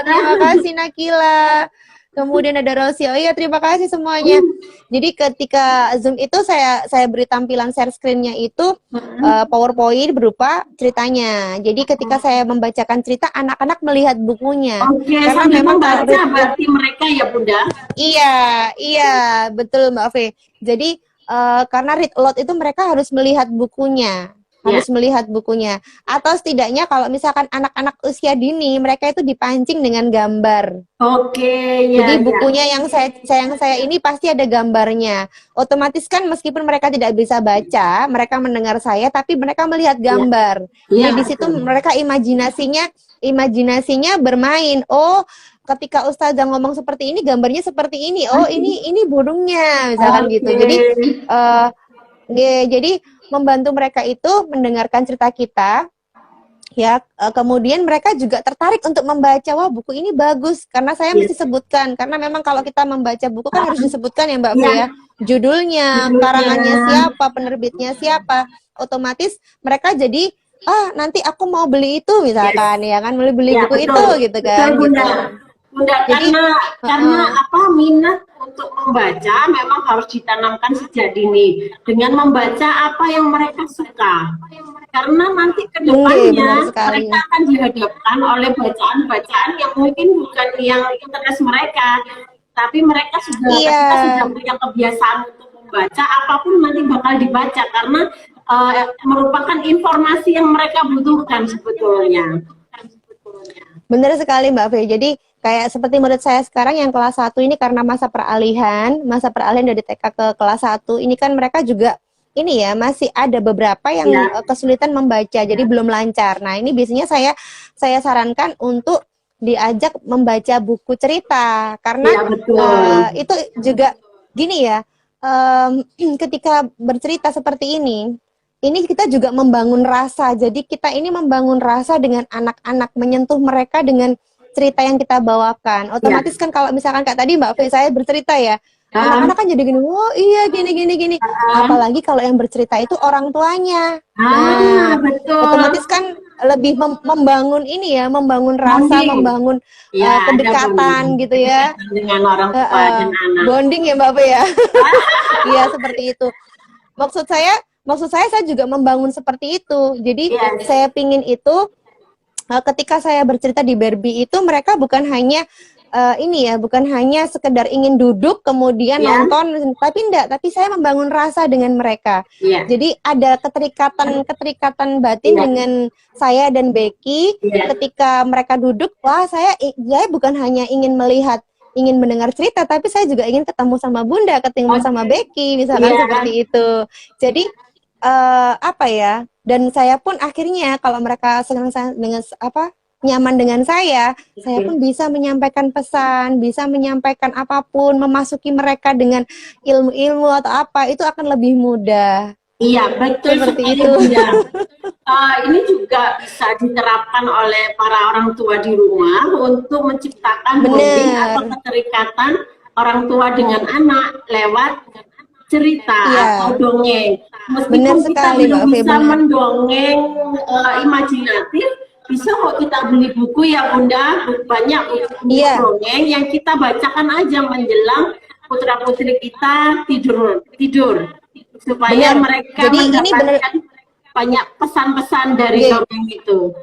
terima kasih Nakila. Kemudian ada Rosi. Oh iya, terima kasih semuanya. Jadi ketika Zoom itu saya beri tampilan share screen-nya itu PowerPoint berupa ceritanya. Jadi ketika saya membacakan cerita, anak-anak melihat bukunya. Oke, karena sambil memang membaca berarti mereka ya Bunda. Iya, betul Mbak Fe. Jadi karena read aloud itu mereka harus melihat bukunya. Atau setidaknya kalau misalkan anak-anak usia dini, mereka itu dipancing dengan gambar. Oke, ya. Jadi bukunya yang saya ini pasti ada gambarnya. Otomatis kan meskipun mereka tidak bisa baca, mereka mendengar saya, tapi mereka melihat gambar. Ya, Jadi di situ mereka imajinasinya bermain. Oh, ketika Ustazah ngomong seperti ini, gambarnya seperti ini. Oh, ini burungnya, misalkan gitu. Jadi membantu mereka itu mendengarkan cerita kita, ya kemudian mereka juga tertarik untuk membaca, wah buku ini bagus, karena saya mesti sebutkan, karena memang kalau kita membaca buku kan harus disebutkan ya Mbak Fe ya, judulnya, karangannya siapa, penerbitnya siapa, otomatis mereka jadi nanti aku mau beli itu misalkan ya kan, beli Ya, buku betul. itu gitu kan. Betul, Bunda. Gitu. Bunda, Jadi karena minat untuk membaca memang harus ditanamkan sejak dini dengan membaca apa yang mereka suka. Karena nanti ke depannya benar sekali. mereka akan dihadapkan oleh bacaan-bacaan yang mungkin bukan yang interest mereka, tapi mereka kita sudah punya kebiasaan untuk membaca, apapun nanti bakal dibaca karena merupakan informasi yang mereka butuhkan sebetulnya. Benar sekali Mbak Fe. Jadi kayak seperti murid saya sekarang yang kelas 1 ini karena masa peralihan dari TK ke kelas 1, ini kan mereka juga ini ya masih ada beberapa yang kesulitan membaca, jadi belum lancar. Nah, ini biasanya saya sarankan untuk diajak membaca buku cerita karena itu juga gini ya, ketika bercerita seperti ini kita juga membangun rasa. Jadi kita ini membangun rasa dengan anak-anak, menyentuh mereka dengan cerita yang kita bawakan. Otomatis kan kalau misalkan kayak tadi Mbak Fe saya bercerita ya, anak-anak kan jadi gini, oh iya gini. Apalagi kalau yang bercerita itu orang tuanya. Nah, betul. Otomatis kan lebih membangun ini ya, membangun rasa, membangun kedekatan gitu ya. Dengan orang tua dan anak. Bonding ya Mbak Fe ya. Iya seperti itu. Maksud saya juga membangun seperti itu. Jadi saya pingin itu ketika saya bercerita di Barbie itu mereka bukan hanya bukan hanya sekedar ingin duduk kemudian nonton, tapi saya membangun rasa dengan mereka. Jadi ada keterikatan batin dengan saya dan Becky. Ketika mereka duduk, wah saya bukan hanya ingin mendengar cerita, tapi saya juga ingin ketemu sama Bunda, ketemu sama Becky, misalkan seperti itu. Jadi dan saya pun akhirnya kalau mereka senang dengan nyaman dengan saya pun bisa menyampaikan pesan, bisa menyampaikan apapun, memasuki mereka dengan ilmu-ilmu atau itu akan lebih mudah. Iya, betul seperti itu. Ini juga bisa diterapkan oleh para orang tua di rumah untuk menciptakan bonding atau keterikatan orang tua dengan anak lewat cerita atau dongeng. Meskipun kita belum bisa mendongeng imajinatif, bisa kok kita beli buku ya Bunda, banyak buku dongeng yang kita bacakan aja menjelang putra-putri kita tidur supaya mereka mendapatkan banyak pesan-pesan dari dongeng itu.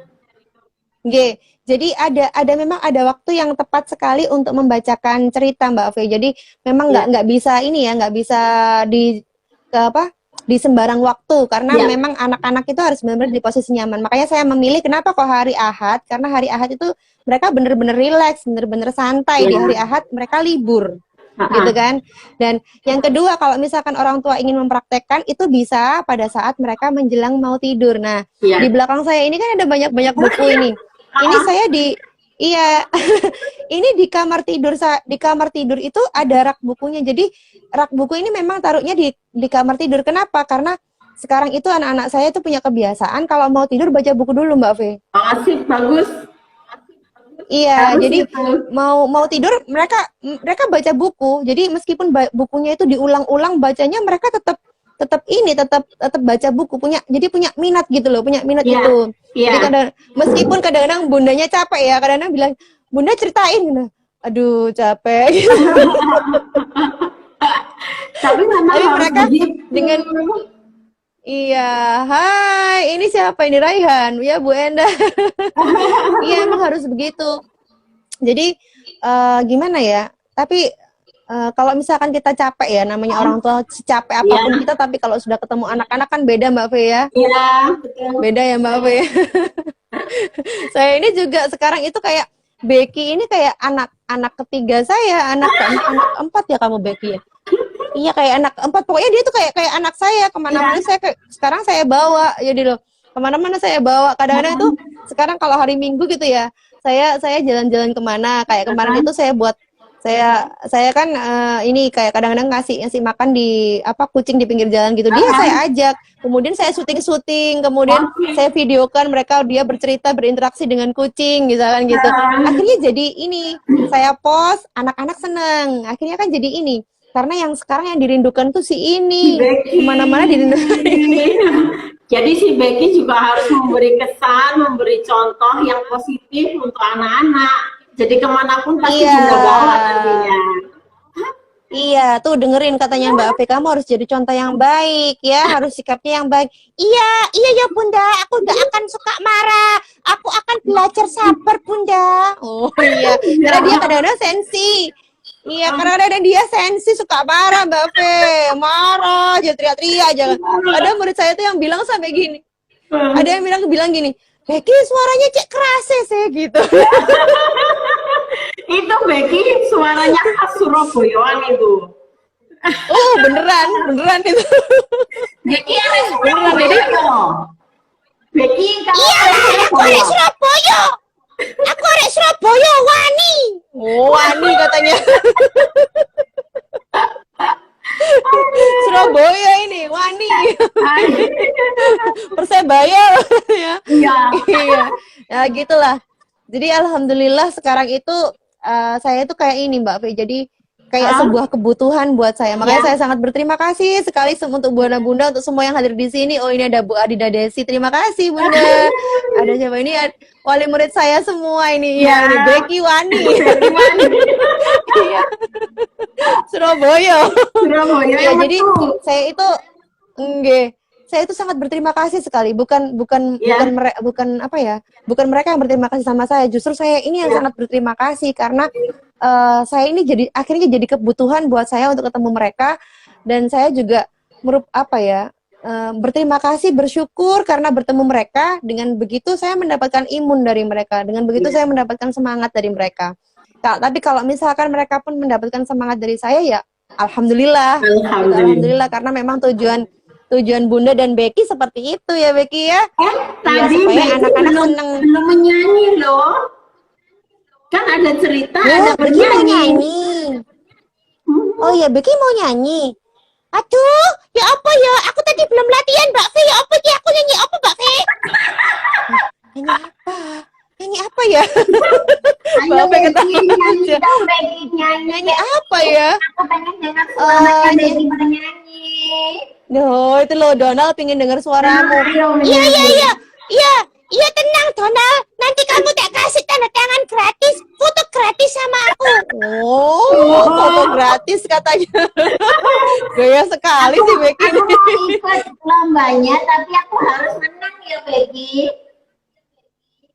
Jadi memang ada waktu yang tepat sekali untuk membacakan cerita Mbak Fe. Jadi memang nggak bisa nggak bisa di sembarang waktu karena memang anak-anak itu harus benar-benar di posisi nyaman. Makanya saya memilih kenapa kok hari Ahad, karena hari Ahad itu mereka benar-benar rileks, benar-benar santai. Di hari Ahad mereka libur. Gitu kan. Dan yang kedua, kalau misalkan orang tua ingin mempraktekkan itu bisa pada saat mereka menjelang mau tidur. Nah, di belakang saya ini kan ada banyak-banyak buku ini. Ini saya ini di kamar tidur itu ada rak bukunya. Jadi rak buku ini memang taruhnya di kamar tidur. Kenapa? Karena sekarang itu anak-anak saya itu punya kebiasaan kalau mau tidur baca buku dulu Mbak Fe. Asik, bagus. Iya, jadi mau tidur mereka baca buku. Jadi meskipun bukunya itu diulang-ulang bacanya, mereka tetap baca buku, punya minat gitu loh, punya minat itu. Jadi meskipun kadang-kadang bundanya capek ya, kadang-kadang bilang, "Bunda ceritain." Gitu. Aduh, capek. Tapi mereka dengan hai, ini siapa ini Raihan? Ya Bu Enda. Iya, emang harus begitu. Jadi gimana ya? Tapi kalau misalkan kita capek ya, namanya orang tua secapek apapun kita, tapi kalau sudah ketemu anak-anak kan beda Mbak Fe ya. Iya, betul. Beda ya Mbak Fe. Saya ini juga sekarang itu kayak Becky ini kayak anak ketiga saya, anak keempat ya kamu Becky ya. Iya kayak anak keempat, pokoknya dia tuh kayak anak saya, kemana-mana sekarang saya bawa, jadi loh kemana-mana saya bawa. Kadang-kadang itu sekarang kalau hari Minggu gitu ya, saya jalan-jalan kemana, kayak kemarin itu saya buat Saya kan ini kayak kadang-kadang ngasih makan di kucing di pinggir jalan gitu. Dia saya ajak, kemudian saya syuting, kemudian saya videokan mereka dia bercerita berinteraksi dengan kucing gitu kan gitu. Akhirnya jadi ini saya post, anak-anak seneng. Akhirnya kan jadi ini. Karena yang sekarang yang dirindukan tuh si ini. Kemana-mana dirindukan ini. Jadi si Becky juga harus memberi kesan, memberi contoh yang positif untuk anak-anak. Jadi kemanapun pasti Bunda bawa nantinya. Iya, tuh dengerin katanya Mbak Ave, kamu harus jadi contoh yang baik ya, harus sikapnya yang baik. Iya ya Bunda, aku gak akan suka marah, aku akan belajar sabar Bunda. Oh iya, karena dia kadang-kadang sensi. Iya, karena kadang dia sensi suka marah Mbak Ave, marah aja teriak-teriak aja. Ada murid saya tuh yang bilang sampai gini, ada yang bilang gini, Becky suaranya cek keras sih gitu. Itu Becky suaranya khas Surabayaan itu. Oh beneran itu. Becky ada Surabaya loh. Becky kamu aku ada Surabaya. Aku ada Surabaya wani. Oh wani katanya. Surabaya ini wani. Persebaya ya. Iya. Ya gitulah. Jadi alhamdulillah sekarang itu saya itu kayak ini Mbak Fe. Jadi kayak sebuah kebutuhan buat saya. Makanya saya sangat berterima kasih sekali untuk Bunda-Bunda, untuk semua yang hadir di sini. Oh ini ada Bu Adida Desi. Terima kasih Bunda. Ada siapa ini? Wali murid saya semua ini. Iya, ini Becky Wani. Iya. Surabaya. Ya, jadi saya itu saya itu sangat berterima kasih sekali. Bukan mereka yang berterima kasih sama saya. Justru saya ini yang sangat berterima kasih karena saya ini akhirnya jadi kebutuhan buat saya untuk ketemu mereka, dan saya juga berterima kasih, bersyukur karena bertemu mereka. Dengan begitu saya mendapatkan imun dari mereka. Dengan begitu saya mendapatkan semangat dari mereka. Tapi kalau misalkan mereka pun mendapatkan semangat dari saya, ya alhamdulillah. Alhamdulillah karena memang tujuan Bunda dan Becky seperti itu ya Becky ya. Tadi supaya anak-anak senang. Belum menyanyi loh. Kan ada cerita, ada Becky mau nyanyi. Oh ya Becky mau nyanyi. Aduh, ya apa ya? Aku tadi belum latihan Mbak Fe. Ya apa sih aku nyanyi apa Mbak Fe? Nyanyi apa ya? Ayo Becky nyanyi dong, Becky Nyanyi apa ya? Aku pengen dengar suaranya Becky bernyanyi. No, itu loh Donald pengen dengar suaramu. Iya tenang Donald. Nanti kamu tak kasih tanda tangan gratis, foto gratis sama aku. Oh, foto gratis katanya. Gaya sekali sih Becky. Aku mau ikut lombanya, tapi aku harus menang ya Becky.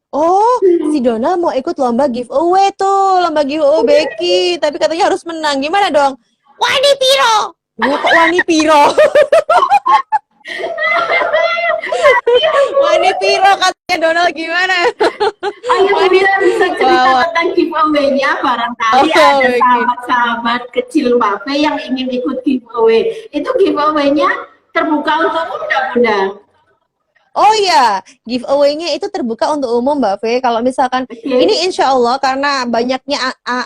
Oh, si Donald mau ikut lomba giveaway tuh, lomba giveaway Becky. Tapi katanya harus menang. Gimana dong? Wani Piro. Kok Wani Piro? Wani Piro katanya Donald gimana? Ayo Bunda bisa cerita tentang giveaway-nya. Barangkali ada sahabat-sahabat kecil Mbak Fe yang ingin ikut giveaway. Itu giveaway-nya terbuka untuk umum enggak Bunda? Oh iya, giveaway-nya itu terbuka untuk umum Mbak Fe. Kalau misalkan ini insya Allah karena banyaknya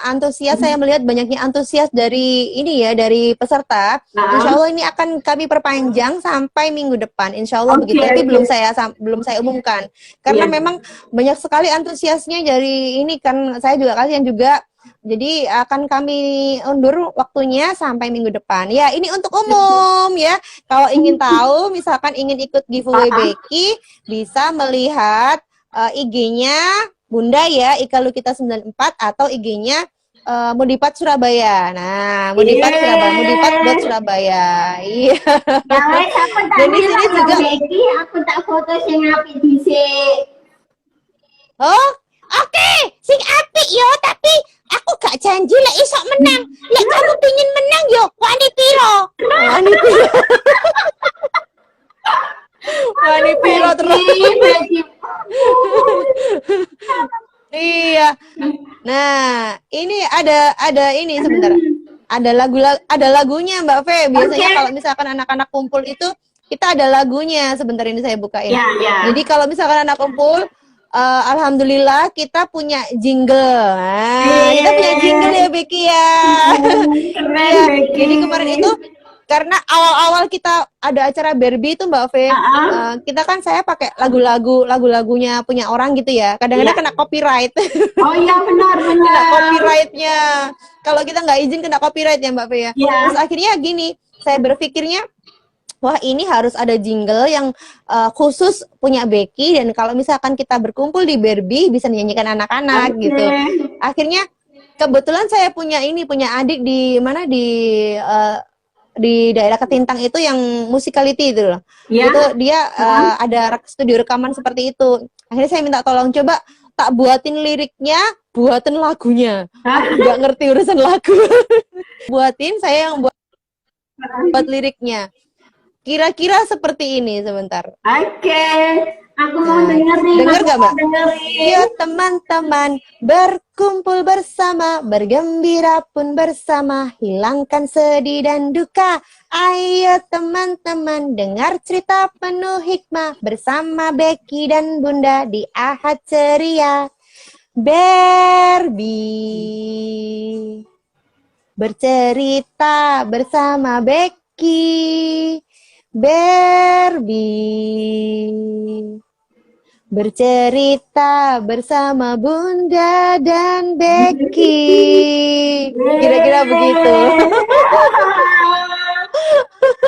antusias, saya melihat banyaknya antusias dari dari peserta. Insya Allah ini akan kami perpanjang sampai minggu depan. Insya Allah begitu. Tapi belum saya umumkan karena memang banyak sekali antusiasnya dari ini kan. Saya juga kalian juga. Jadi akan kami undur waktunya sampai minggu depan. Ya, ini untuk umum ya. Kalau ingin tahu, misalkan ingin ikut giveaway Becky, bisa melihat IG-nya Bunda ya, Ika Lukita 94 atau IG-nya Mudipat Surabaya. Nah, Mudipat Surabaya, Mudipat.Surabaya. Iya. Aku tak Dan di sini juga Becky, aku tak foto sing apik dhisik. Oh, oke, sing apik yo, tapi aku gak janji lek iso menang. Lek kamu pingin menang yo, wani piro? Wani piro. Wani piro terus. Iya. Nah, ini ada ini sebentar. Ada lagunya Mbak Fe. Biasanya kalau misalkan anak-anak kumpul itu kita ada lagunya. Sebentar ini saya bukain. Jadi kalau misalkan anak kumpul alhamdulillah kita punya jingle. Nah, kita punya jingle ya Becky ya. Keren, Iya, Becky. jadi kemarin itu karena awal-awal kita ada acara Barbie itu Mbak Fe, kita kan saya pakai lagu-lagunya punya orang gitu ya. Kadang-kadang Iya. kena copyright. Oh iya, benar. Kena copyrightnya. Kalau kita nggak izin kena copyright ya Mbak Fe ya. Iya. Terus akhirnya gini, saya berpikirnya, wah ini harus ada jingle yang khusus punya Becky, dan kalau misalkan kita berkumpul di Barbie bisa nyanyikan anak-anak Oke. gitu. Akhirnya kebetulan saya punya adik di mana di daerah Ketintang itu yang musicality itu loh. Ya. Itu dia ada studio rekaman seperti itu. Akhirnya saya minta tolong, coba tak buatin liriknya, buatin lagunya. Nggak ngerti urusan lagu. Buatin, saya yang buat liriknya. Kira-kira seperti ini sebentar. Oke. Aku mau dengerin. Dengar nggak, Mbak? Dengerin. Yuk teman-teman, berkumpul bersama, bergembira pun bersama, hilangkan sedih dan duka. Ayo teman-teman, dengar cerita penuh hikmah bersama Becky dan Bunda di Ahad Ceria. Barbie bercerita bersama Becky. Barbie bercerita bersama Bunda dan Becky. Kira-kira begitu.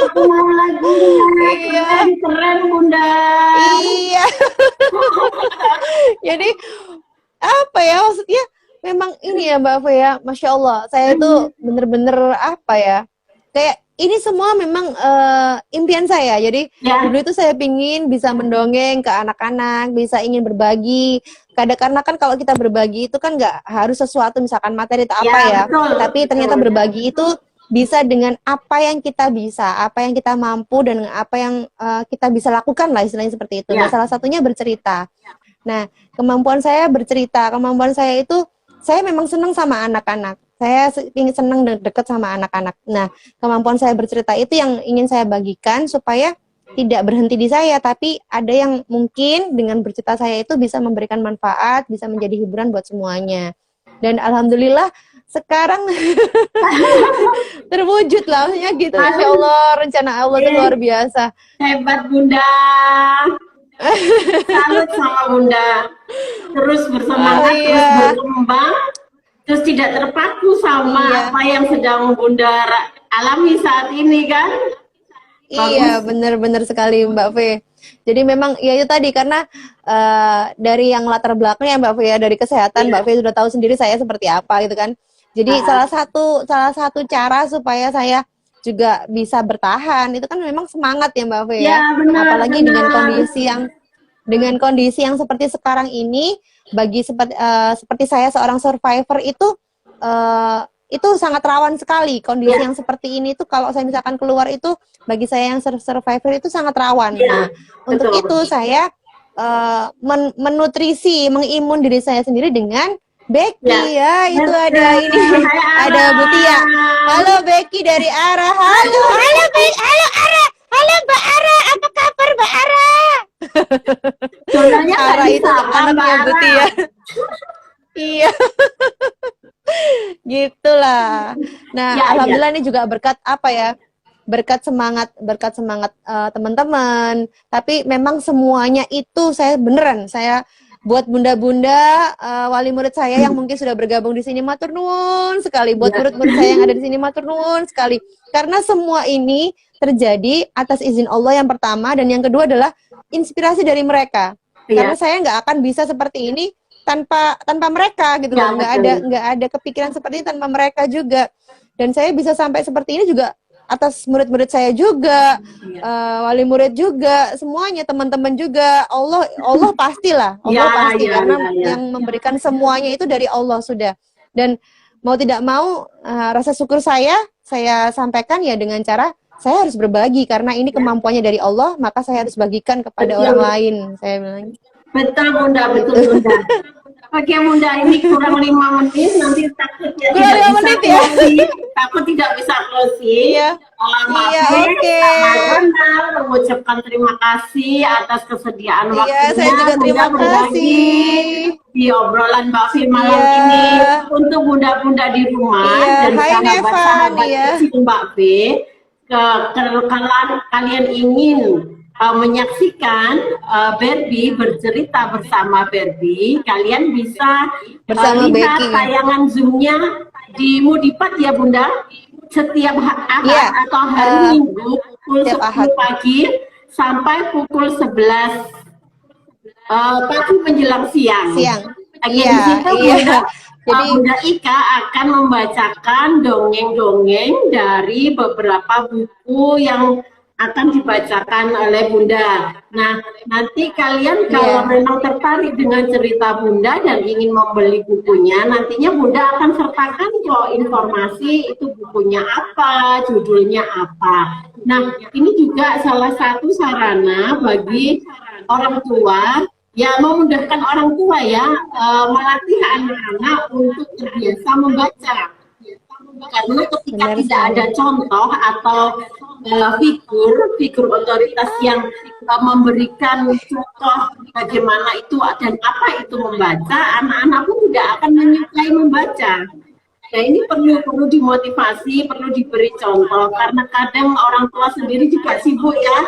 Aku mau lagunya. Iya. Keren, Bunda. Iya. Jadi apa ya maksudnya? Memang ini ya Mbak Fe ya, Masya Allah. Saya itu bener-bener apa ya? Kayak ini semua memang impian saya. Jadi dulu itu saya pingin bisa mendongeng ke anak-anak, bisa ingin berbagi. Karena kan kalau kita berbagi itu kan nggak harus sesuatu misalkan materi atau apa ya. Betul, Tapi ternyata berbagi itu bisa dengan apa yang kita bisa, apa yang kita mampu, dan apa yang kita bisa lakukan lah istilahnya seperti itu. Nah, salah satunya bercerita. Nah, kemampuan saya bercerita, kemampuan saya itu saya memang senang sama anak-anak. Saya ingin senang dekat sama anak-anak. Nah, kemampuan saya bercerita itu yang ingin saya bagikan supaya tidak berhenti di saya, tapi ada yang mungkin dengan bercerita saya itu bisa memberikan manfaat, bisa menjadi hiburan buat semuanya. Dan alhamdulillah sekarang terwujud lah, maksudnya gitu. Masya Allah, rencana Allah itu luar biasa. Hebat Bunda. Salut sama Bunda. Terus bersemangat, terus berkembang. Terus tidak terpaku sama apa yang sedang Bunda alami saat ini kan? Iya, benar-benar sekali Mbak Fe. Jadi memang ya itu tadi karena dari yang latar belakangnya Mbak Fe ya, dari kesehatan Mbak Fe sudah tahu sendiri saya seperti apa gitu kan. Jadi salah satu cara supaya saya juga bisa bertahan itu kan memang semangat ya Mbak Fe ya. Benar, apalagi benar. dengan kondisi yang seperti sekarang ini, bagi seperti saya seorang survivor itu sangat rawan sekali. Kondisi yang seperti ini tuh kalau saya misalkan keluar itu bagi saya yang survivor itu sangat rawan. Nah, untuk itu saya menutrisi, mengimun diri saya sendiri dengan Becky ya. Itu ada ini, ada Butia. Halo Becky dari Ara. Halo Ara. Halo Mbak Ara, apa kabar Mbak Ara? Ara itu anaknya Butia. Iya. Gitulah. Nah, alhamdulillah ini juga berkat apa ya? Berkat semangat teman-teman. Tapi memang semuanya itu saya buat bunda-bunda wali murid saya yang mungkin sudah bergabung di sini matur nuwun sekali, buat murid-murid saya yang ada di sini matur nuwun sekali. Karena semua ini terjadi atas izin Allah yang pertama, dan yang kedua adalah inspirasi dari mereka. Karena saya nggak akan bisa seperti ini tanpa mereka gitu loh. Nggak ada kepikiran seperti ini tanpa mereka juga. Dan saya bisa sampai seperti ini juga atas murid-murid saya juga, wali murid juga, semuanya, teman-teman juga. Allah pastilah, pasti karena yang memberikan semuanya itu dari Allah sudah. Dan mau tidak mau rasa syukur saya sampaikan ya dengan cara saya harus berbagi, karena ini kemampuannya dari Allah, maka saya harus bagikan kepada orang lain. Saya bilang. Betul Bunda, betul Bunda. Oke Bunda, ini kurang 5 menit, nanti takutnya Kurang tidak 5 bisa menit ya? closing. Takut tidak bisa closing. Iya. Mbak Iya, Fe, oke. sama Ronald mengucapkan terima kasih atas kesediaan Iya, waktunya. saya juga terima Bunda berbagi kasih. di obrolan Mbak Fe malam Iya. ini untuk bunda-bunda di rumah Iya, dan hai Nevan, sahabat-sahabat iya. kecil Mbak Fe. Kalau kalian ingin menyaksikan Barbie bercerita bersama Barbie, kalian bisa Bersama lihat Becky. tayangan Zoom-nya di Mudipat ya Bunda, setiap Ahad Iya, atau hari Minggu pukul setiap 10 Ahad. pagi sampai pukul 11 pagi menjelang siang. Siang. Oke, Iya, di situ iya. Bunda, Jadi Bunda Ika akan membacakan dongeng-dongeng dari beberapa buku yang akan dibacakan oleh Bunda. Nah, nanti kalian kalau Iya. memang tertarik dengan cerita Bunda dan ingin membeli bukunya, nantinya Bunda akan sertakan kok informasi itu bukunya apa, judulnya apa. Nah, ini juga salah satu sarana bagi orang tua ya, memudahkan orang tua ya, melatih anak-anak untuk terbiasa membaca. Karena ketika Benar tidak sekali. ada contoh atau figur otoritas yang memberikan contoh bagaimana itu dan apa itu membaca, anak-anak pun tidak akan menyukai membaca. Nah, ini perlu dimotivasi, perlu diberi contoh karena kadang orang tua sendiri juga sibuk ya,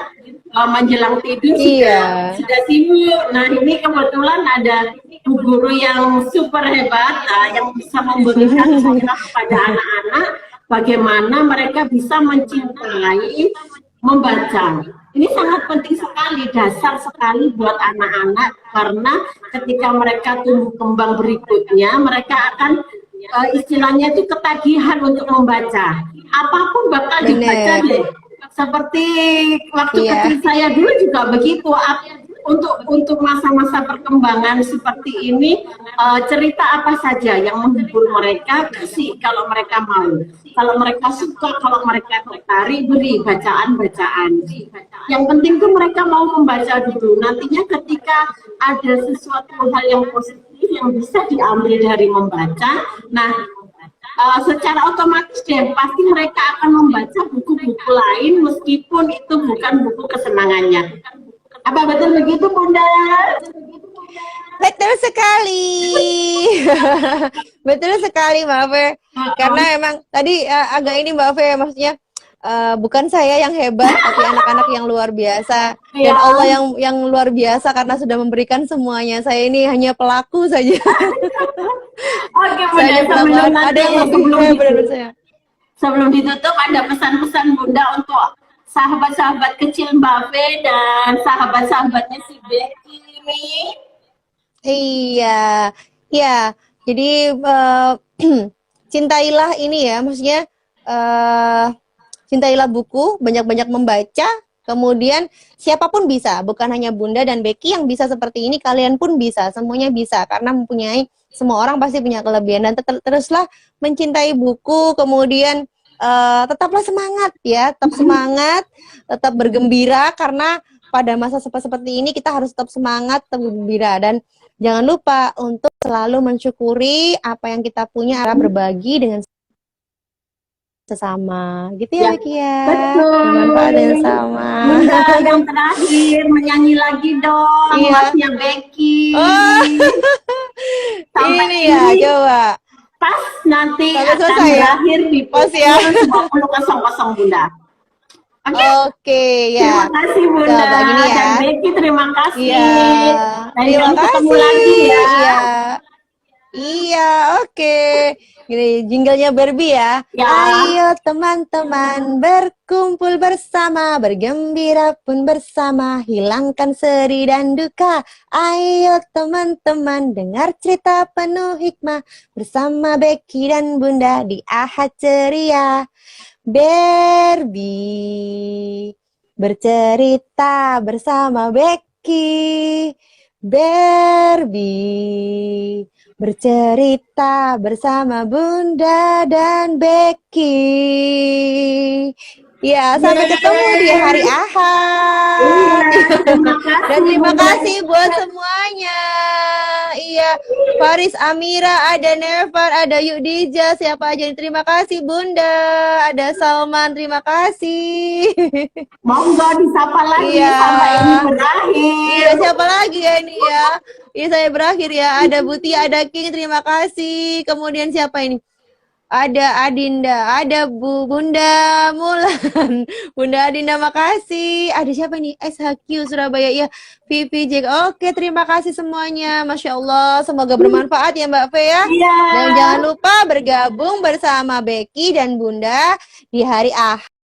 menjelang tidur Iya. sudah sibuk. Nah, ini kebetulan ada bu guru yang super hebat yang bisa memberikan contoh kepada anak-anak bagaimana mereka bisa mencintai membaca. Ini sangat penting sekali, dasar sekali buat anak-anak karena ketika mereka tumbuh kembang berikutnya mereka akan istilahnya itu ketagihan untuk membaca. Apapun bakal dibaca Benar. deh. Seperti waktu Iya. kecil saya dulu juga begitu. Untuk masa-masa perkembangan seperti ini, cerita apa saja yang menghibur mereka kasih kalau mereka mau. Kalau mereka suka, kalau mereka tertarik, beri bacaan-bacaan. Yang penting tuh mereka mau membaca dulu. Nantinya ketika ada sesuatu hal yang positif yang bisa diambil dari membaca, nah secara otomatis deh pasti mereka akan membaca buku-buku lain meskipun itu bukan buku kesenangannya. Apa betul begitu Bunda? Betul sekali. Betul sekali Mbak Fe. Karena emang tadi agak ini Mbak Fe, maksudnya bukan saya yang hebat, tapi anak-anak yang luar biasa. Dan Ya. Allah yang luar biasa karena sudah memberikan semuanya. Saya ini hanya pelaku saja. Oke Bunda, Saya sebelum ada nanti yang lebih hebat dari saya. sebelum ditutup ada pesan-pesan Bunda untuk sahabat-sahabat kecil Mbak Fe dan sahabat-sahabatnya si Becky ini. Iya, ya. Jadi cintailah ini ya, maksudnya cintailah buku, banyak-banyak membaca. Kemudian siapapun bisa, bukan hanya Bunda dan Becky yang bisa seperti ini, kalian pun bisa, semuanya bisa karena mempunyai, semua orang pasti punya kelebihan dan teruslah mencintai buku. Kemudian tetaplah semangat ya, tetap semangat, tetap bergembira karena pada masa seperti ini kita harus tetap semangat, tetap bergembira dan jangan lupa untuk selalu mensyukuri apa yang kita punya, berbagi dengan sesama, gitu ya, Ya, Becky ya. betul. Bermanfaat yang sama. Bunda yang terakhir menyanyi lagi dong, Iya. masnya Becky. Oh. Sampai Ini ya, coba. pas nanti Sampai akan selesai ya? berakhir di Pas ya. 20.00 Bunda. Oke. Oke ya. Terima kasih Bunda Coba gini ya. dan Becky, terima kasih. Iya. Dan Terima kita ketemu kasih. lagi ya. Iya. Iya, oke. Gini, jinglenya Barbie ya. Ya. Ayo teman-teman berkumpul bersama, bergembira pun bersama, hilangkan sedih dan duka. Ayo teman-teman dengar cerita penuh hikmah bersama Becky dan Bunda di Ahad Ceria. Barbie bercerita bersama Becky. Barbie bercerita bersama Bunda dan Becky. Ya, sampai ketemu di hari Ahad. Terima kasih. Dan terima Bunda. kasih buat semuanya. Iya, Faris, Amira, ada Nervan, ada Yudija, siapa aja. Terima kasih Bunda. Ada Salman, terima kasih. Monggo disapa lagi Iya. sampai ini berakhir. Iya, siapa lagi ya ini ya? Ini saya berakhir ya. Ada Butia, ada King, terima kasih. Kemudian siapa ini? Ada Adinda, ada Bunda Mulan, Bunda Adinda, makasih. Ada siapa nih? SHQ Surabaya, ya. Vivi Jack. Oke, terima kasih semuanya. Masya Allah, semoga bermanfaat ya Mbak Fe ya. Iya. Dan jangan lupa bergabung bersama Becky dan Bunda di hari Ahad.